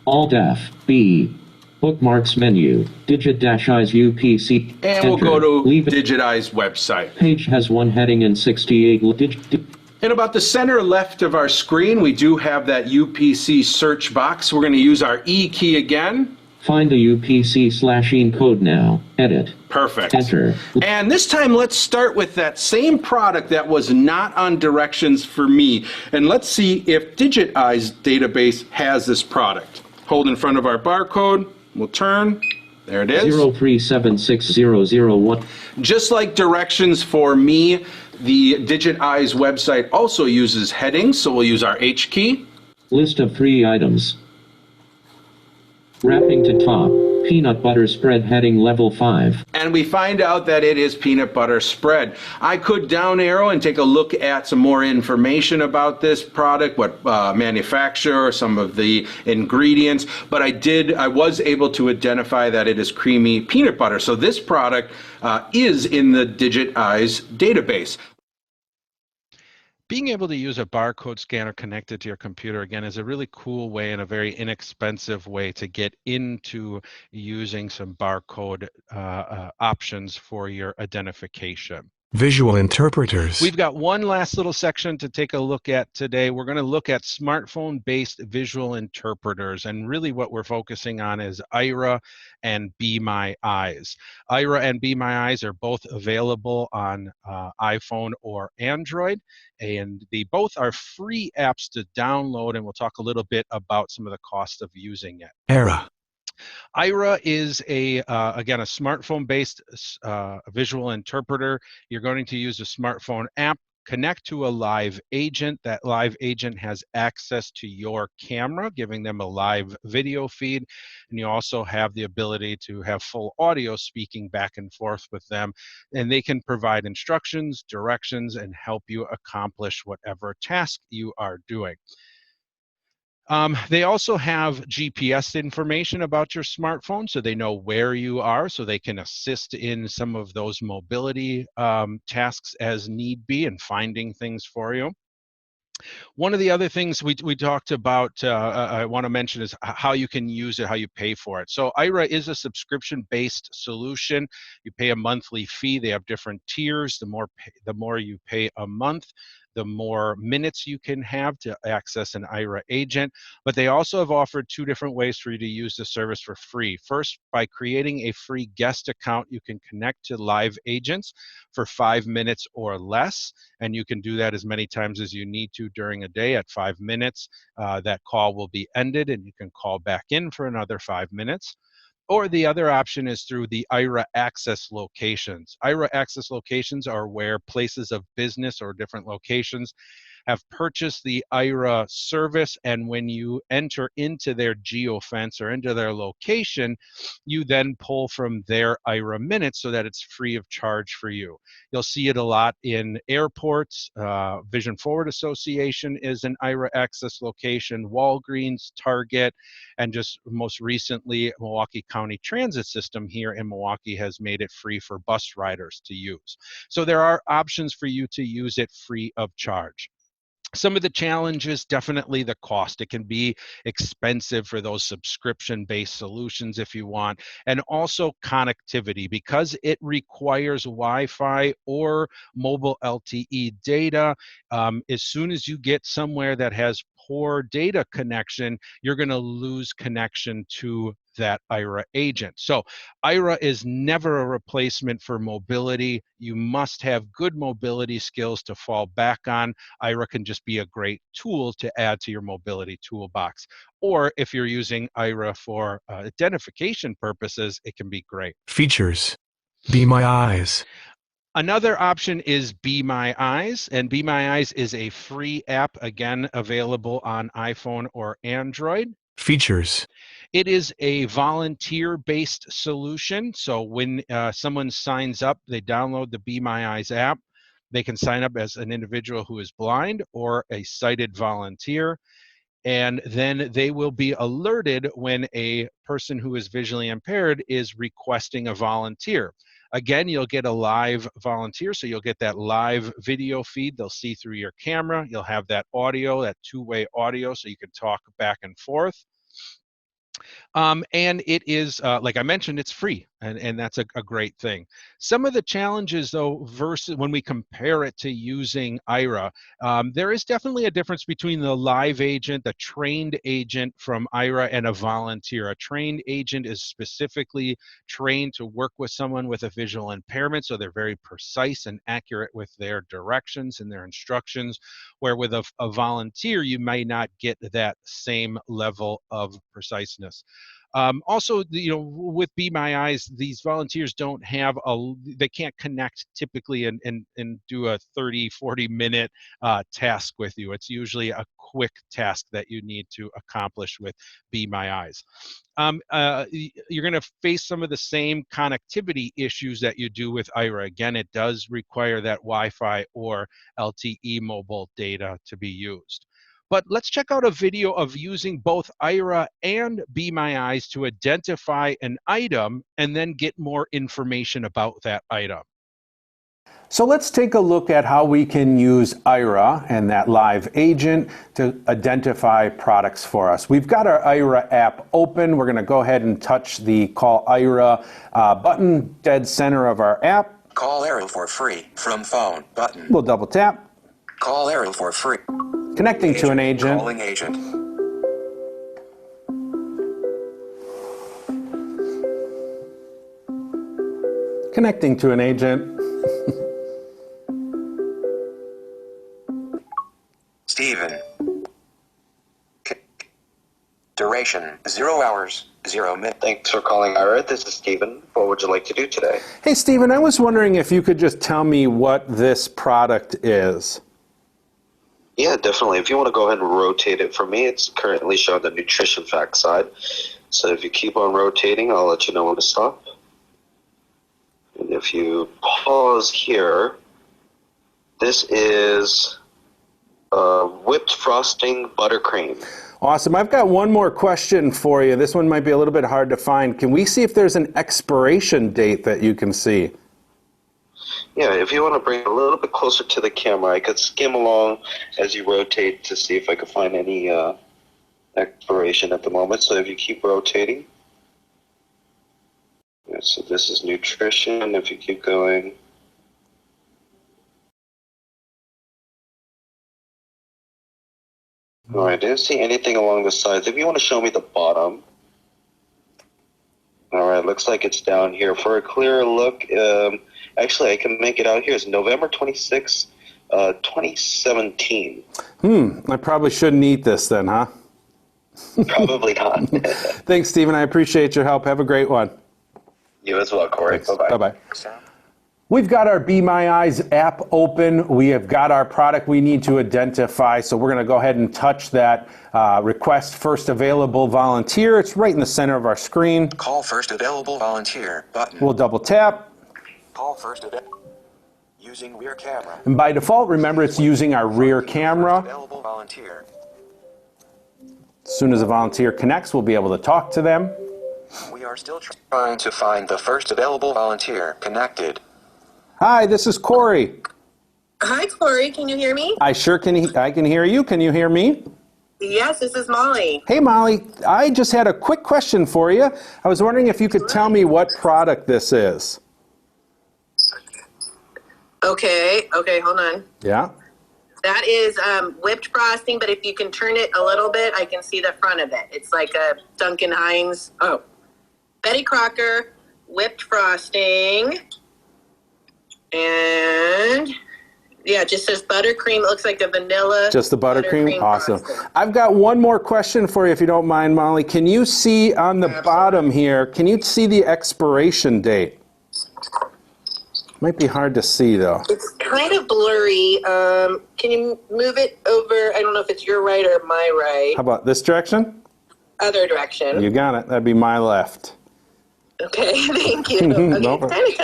Alt F, B. Bookmarks menu. Digit-I's UPC. And we'll go to Digit-I's website. Page has one heading and 68 digit. In about the center left of our screen, we do have that UPC search box. We're going to use our E key again. Find the UPC/ENE code now. Edit. Perfect. Enter. And this time, let's start with that same product that was not on directions for me. And let's see if Digit-I's database has this product. Hold in front of our barcode. We'll turn. There it is. 0376001. Just like directions for me, the Digit-I's website also uses headings, so we'll use our H key. List of 3 items. Wrapping to top. Peanut butter spread heading level 5. And we find out that it is peanut butter spread. I could down arrow and take a look at some more information about this product, what manufacturer, some of the ingredients, but I was able to identify that it is creamy peanut butter. So this product is in the Digit-I's database. Being able to use a barcode scanner connected to your computer, again, is a really cool way and a very inexpensive way to get into using some barcode options for your identification. Visual interpreters. We've got one last little section to take a look at today. We're going to look at smartphone-based visual interpreters, and really what we're focusing on is Aira and Be My Eyes. Aira and Be My Eyes are both available on iPhone or Android, and they both are free apps to download, and we'll talk a little bit about some of the cost of using it. Aira. Aira is again, a smartphone-based visual interpreter. You're going to use a smartphone app, connect to a live agent. That live agent has access to your camera, giving them a live video feed. And you also have the ability to have full audio speaking back and forth with them. And they can provide instructions, directions, and help you accomplish whatever task you are doing. They also have GPS information about your smartphone, so they know where you are, so they can assist in some of those mobility tasks as need be and finding things for you. One of the other things we talked about, I want to mention, is how you can use it, how you pay for it. So Aira is a subscription-based solution. You pay a monthly fee. They have different tiers. The more you pay a month, the more minutes you can have to access an Aira agent. But they also have offered 2 different ways for you to use the service for free. First, by creating a free guest account, you can connect to live agents for 5 minutes or less, and you can do that as many times as you need to during a day. At 5 minutes, that call will be ended, and you can call back in for another 5 minutes. Or the other option is through the Aira Access locations. Aira Access locations are where places of business or different locations have purchased the Aira service, and when you enter into their geofence or into their location, you then pull from their Aira minutes so that it's free of charge for you. You'll see it a lot in airports. Vision Forward Association is an Aira Access location, Walgreens, Target, and just most recently, Milwaukee County Transit System here in Milwaukee has made it free for bus riders to use. So there are options for you to use it free of charge. Some of the challenges, definitely the cost. It can be expensive for those subscription-based solutions if you want, and also connectivity. Because it requires Wi-Fi or mobile LTE data, as soon as you get somewhere that has poor data connection, you're going to lose connection to that Aira agent. So Aira is never a replacement for mobility. You must have good mobility skills to fall back on. Aira can just be a great tool to add to your mobility toolbox. Or if you're using Aira for identification purposes, it can be great. Features. Be My Eyes. Another option is Be My Eyes, and Be My Eyes is a free app, again, available on iPhone or Android. Features. It is a volunteer-based solution. So when someone signs up, they download the Be My Eyes app. They can sign up as an individual who is blind or a sighted volunteer. And then they will be alerted when a person who is visually impaired is requesting a volunteer. Again, you'll get a live volunteer, so you'll get that live video feed. They'll see through your camera. You'll have that audio, that two-way audio, so you can talk back and forth. And it is, like I mentioned, it's free, and that's a great thing. Some of the challenges, though, versus when we compare it to using Aira, there is definitely a difference between the live agent, the trained agent from Aira, and a volunteer. A trained agent is specifically trained to work with someone with a visual impairment, so they're very precise and accurate with their directions and their instructions, where with a volunteer, you may not get that same level of preciseness. Also, with Be My Eyes, these volunteers don't have they can't connect typically and do a 30, 40-minute task with you. It's usually a quick task that you need to accomplish with Be My Eyes. You're going to face some of the same connectivity issues that you do with Aira. Again, it does require that Wi-Fi or LTE mobile data to be used. But let's check out a video of using both Aira and Be My Eyes to identify an item and then get more information about that item. So let's take a look at how we can use Aira and that live agent to identify products for us. We've got our Aira app open. We're going to go ahead and touch the Call Aira button, dead center of our app. Call Aira for free from phone button. We'll double tap. Call Aira for free. Connecting to an agent. Calling agent. Connecting to an agent. Steven. Duration 0 hours, 0 minutes. Thanks for calling Aira. This is Steven. What would you like to do today? Hey, Steven, I was wondering if you could just tell me what this product is. Yeah, definitely. If you want to go ahead and rotate it for me, it's currently showing the nutrition fact side. So if you keep on rotating, I'll let you know when to stop. And if you pause here, this is whipped frosting buttercream. Awesome. I've got one more question for you. This one might be a little bit hard to find. Can we see if there's an expiration date that you can see? Yeah, if you want to bring it a little bit closer to the camera, I could skim along as you rotate to see if I could find any expiration at the moment. So if you keep rotating. Yeah, so this is nutrition. If you keep going. All right, I didn't see anything along the sides. If you want to show me the bottom. All right, looks like it's down here. For a clearer look, actually, I can make it out here. It's November 26, 2017. I probably shouldn't eat this then, huh? Probably not. Thanks, Steven. I appreciate your help. Have a great one. You as well, Corey. Bye-bye. Bye-bye. We've got our Be My Eyes app open. We have got our product we need to identify. So we're going to go ahead and touch that request first available volunteer. It's right in the center of our screen. Call first available volunteer button. We'll double tap. Call first available. Using rear camera. And by default, remember it's using our rear camera. Available volunteer. As soon as a volunteer connects, we'll be able to talk to them. We are still trying to find the first available volunteer connected. Hi, this is Corey. Hi, Corey. Can you hear me? I sure can. I can hear you. Can you hear me? Yes, this is Molly. Hey, Molly. I just had a quick question for you. I was wondering if you could tell me what product this is. Okay, hold on. Yeah. That is whipped frosting, but if you can turn it a little bit, I can see the front of it. It's like a Duncan Hines. Oh, Betty Crocker whipped frosting. And yeah, it just says buttercream. It looks like a vanilla. Just the buttercream? Awesome. Frosting. I've got one more question for you, if you don't mind, Molly. Can you see on the bottom here, can you see the expiration date? Might be hard to see, though. It's kind of blurry. Can you move it over? I don't know if it's your right or my right. How about this direction? Other direction. You got it. That'd be my left. Okay, thank you. Okay, No it's kind of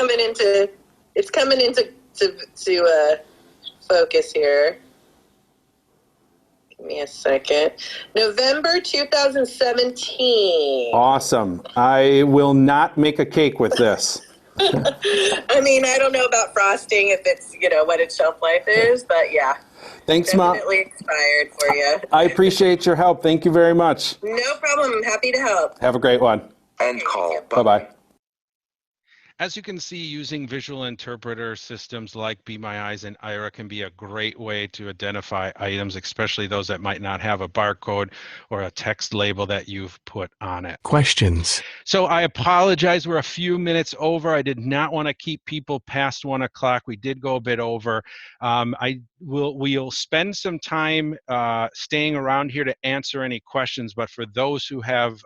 coming into, focus here. Give me a second. November 2017. Awesome. I will not make a cake with this. I mean, I don't know about frosting if it's, what its shelf life is, but yeah. Thanks, Mom. Definitely expired for you. I appreciate your help. Thank you very much. No problem. I'm happy to help. Have a great one. End call. Bye-bye. As you can see, using visual interpreter systems like Be My Eyes and Ira can be a great way to identify items, especially those that might not have a barcode or a text label that you've put on it. Questions. So I apologize, we're a few minutes over. I did not want to keep people past 1 o'clock. We did go a bit over. We'll spend some time staying around here to answer any questions, but for those who have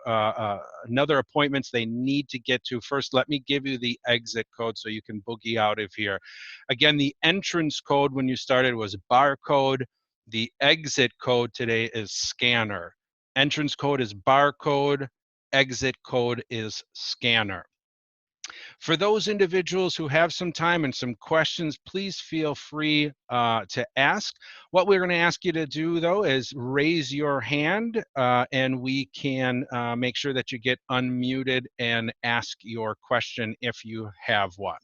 another appointments they need to get to, first let me give you the exit code so you can boogie out of here. Again, the entrance code when you started was barcode. The exit code today is scanner. Entrance code is barcode. Exit code is scanner. For those individuals who have some time and some questions, please feel free to ask. What we're going to ask you to do, though, is raise your hand, and we can make sure that you get unmuted and ask your question if you have one.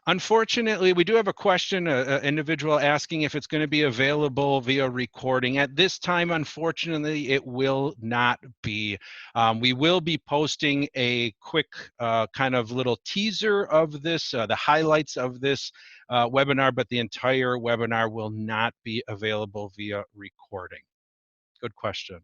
Unfortunately, we do have a question, an individual asking if it's going to be available via recording. At this time, unfortunately, it will not be. We will be posting a quick kind of little teaser of this, the highlights of this webinar, but the entire webinar will not be available via recording. Good question.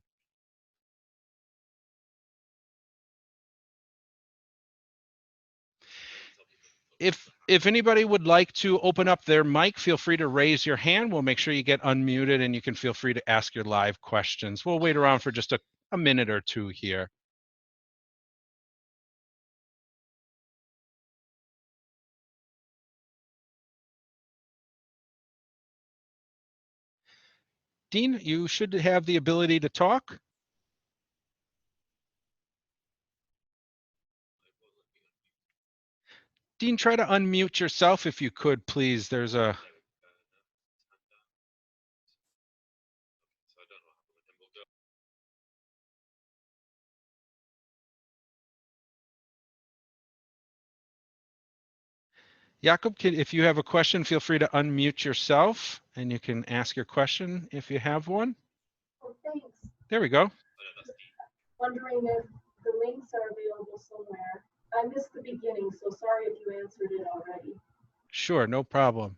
If anybody would like to open up their mic, feel free to raise your hand. We'll make sure you get unmuted and you can feel free to ask your live questions. We'll wait around for just a minute or two here. Dean, you should have the ability to talk. Dean, try to unmute yourself if you could, please. There's a... Jakob, if you have a question, feel free to unmute yourself and you can ask your question if you have one. Oh, thanks. There we go. Wondering if the links are available somewhere. I missed the beginning, so sorry if you answered it already. Sure, no problem.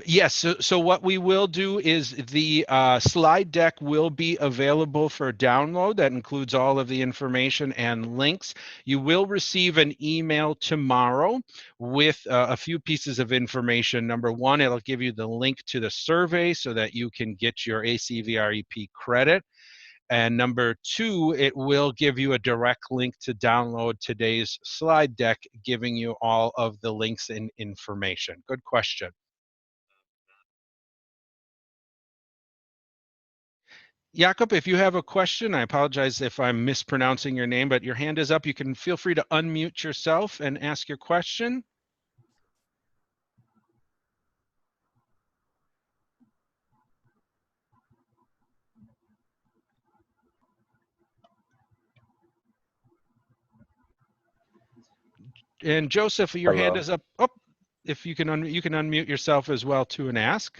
Yes, so what we will do is the slide deck will be available for download. That includes all of the information and links. You will receive an email tomorrow with a few pieces of information. Number one, it'll give you the link to the survey so that you can get your ACVREP credit. And number two, it will give you a direct link to download today's slide deck, giving you all of the links and information. Good question. Jakob, if you have a question, I apologize if I'm mispronouncing your name, but your hand is up. You can feel free to unmute yourself and ask your question. And Joseph, your hand is up. Oh, if you can unmute yourself as well too and ask.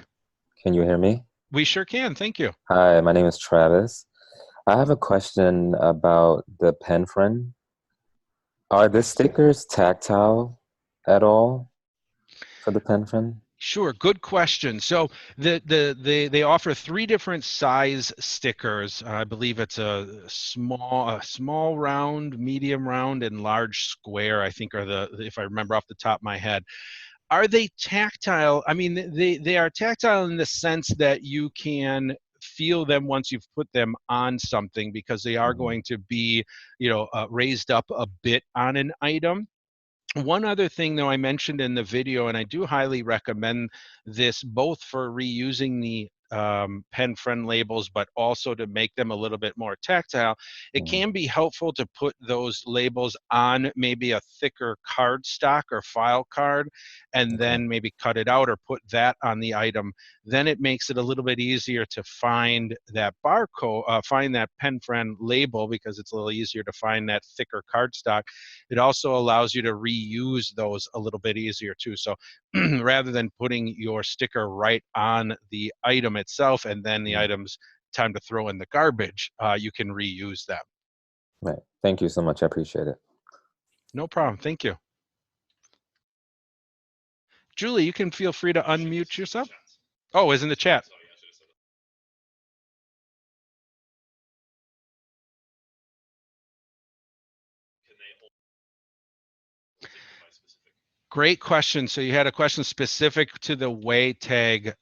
Can you hear me? We sure can. Thank you. Hi, my name is Travis. I have a question about the pen friend. Are the stickers tactile at all for the pen friend? Sure, good question. So they offer 3 different size stickers. I believe it's a small round, medium round, and large square, I think are if I remember off the top of my head. Are they tactile? I mean, they are tactile in the sense that you can feel them once you've put them on something, because they are going to be, raised up a bit on an item. One other thing, though, I mentioned in the video, and I do highly recommend this both for reusing the pen friend labels, but also to make them a little bit more tactile. It can be helpful to put those labels on maybe a thicker card stock or file card, and then maybe cut it out or put that on the item. Then it makes it a little bit easier to find that barcode, find that pen friend label, because it's a little easier to find that thicker card stock. It also allows you to reuse those a little bit easier too. So rather than putting your sticker right on the item itself and then the item's time to throw in the garbage, you can reuse them. Right. Thank you so much. I appreciate it. No problem. Thank you. Julie, you can feel free to unmute yourself. Oh, it's in the chat. Great question. So you had a question specific to the way tag.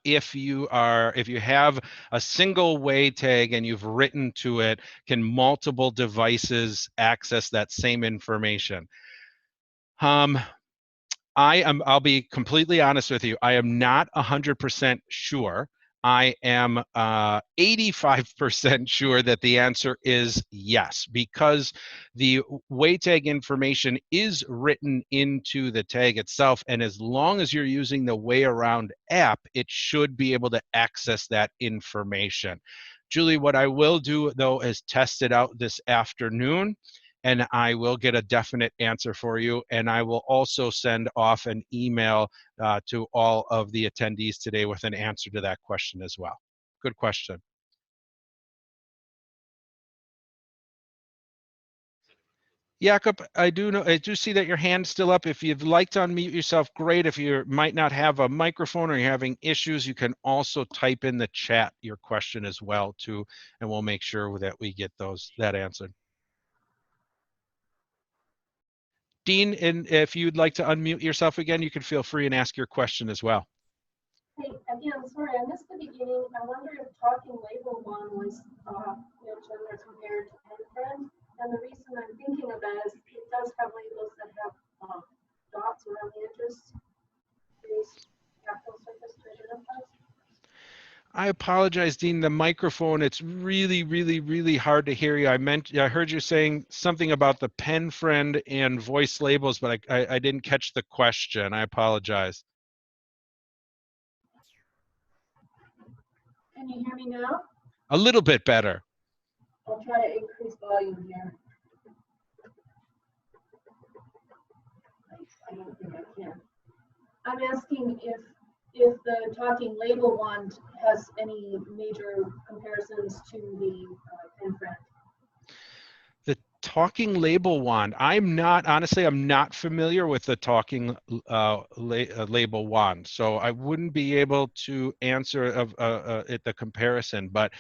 If you have a single way tag and you've written to it, can multiple devices access that same information? I'll be completely honest with you. I am not 100% sure. I am 85% sure that the answer is yes, because the way tag information is written into the tag itself, and as long as you're using the Way Around app, it should be able to access that information. Julie, what I will do, though, is test it out this afternoon, and I will get a definite answer for you. And I will also send off an email to all of the attendees today with an answer to that question as well. Good question. Jakob, I do see that your hand's still up. If you'd like to unmute yourself, great. If you might not have a microphone or you're having issues, you can also type in the chat your question as well too, and we'll make sure that we get that answered. Dean, and if you'd like to unmute yourself again, you can feel free and ask your question as well. Hey, again, sorry, I missed the beginning. I wonder if talking label one was mentioned or compared to PenFriend. And the reason I'm thinking of that is it does have labels that have dots around the edges. These tactile surface to identify. I apologize, Dean. The microphone, it's really, really, really hard to hear you. I heard you saying something about the pen friend and voice labels, but I didn't catch the question. I apologize. Can you hear me now? A little bit better. I'll try to increase volume here. I don't think I can. I'm asking if the talking label one has any major comparisons to the PenFriend. The talking label wand. I'm not familiar with the talking label wand, so I wouldn't be able to answer the comparison. But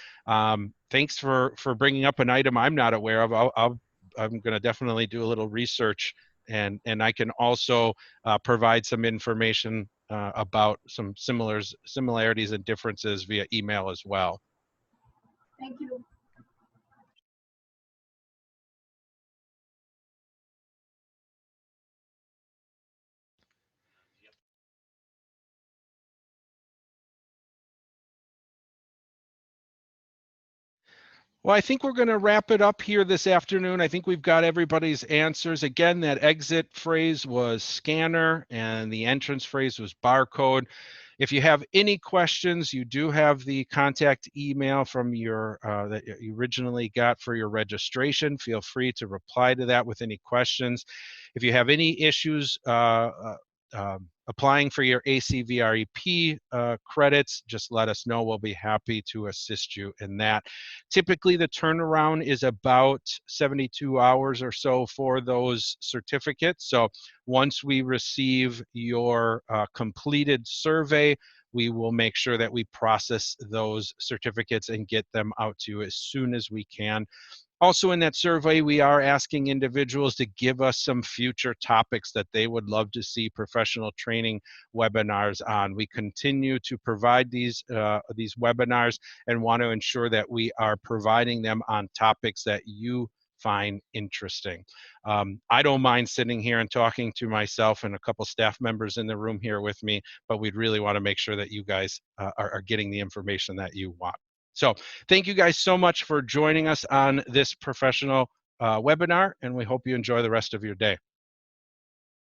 thanks for bringing up an item I'm not aware of. I'm going to definitely do a little research, and I can also provide some information about some similarities and differences via email as well. Thank you. Well, I think we're going to wrap it up here this afternoon. I think we've got everybody's answers. Again, that exit phrase was scanner and the entrance phrase was barcode. If you have any questions, you do have the contact email from your that you originally got for your registration. Feel free to reply to that with any questions. If you have any issues applying for your ACVREP credits, just let us know. We'll be happy to assist you in that. Typically, the turnaround is about 72 hours or so for those certificates. So once we receive your completed survey, we will make sure that we process those certificates and get them out to you as soon as we can. Also in that survey, we are asking individuals to give us some future topics that they would love to see professional training webinars on. We continue to provide these webinars and want to ensure that we are providing them on topics that you find interesting. I don't mind sitting here and talking to myself and a couple staff members in the room here with me, but we'd really want to make sure that you guys are getting the information that you want. So thank you guys so much for joining us on this professional webinar, and we hope you enjoy the rest of your day.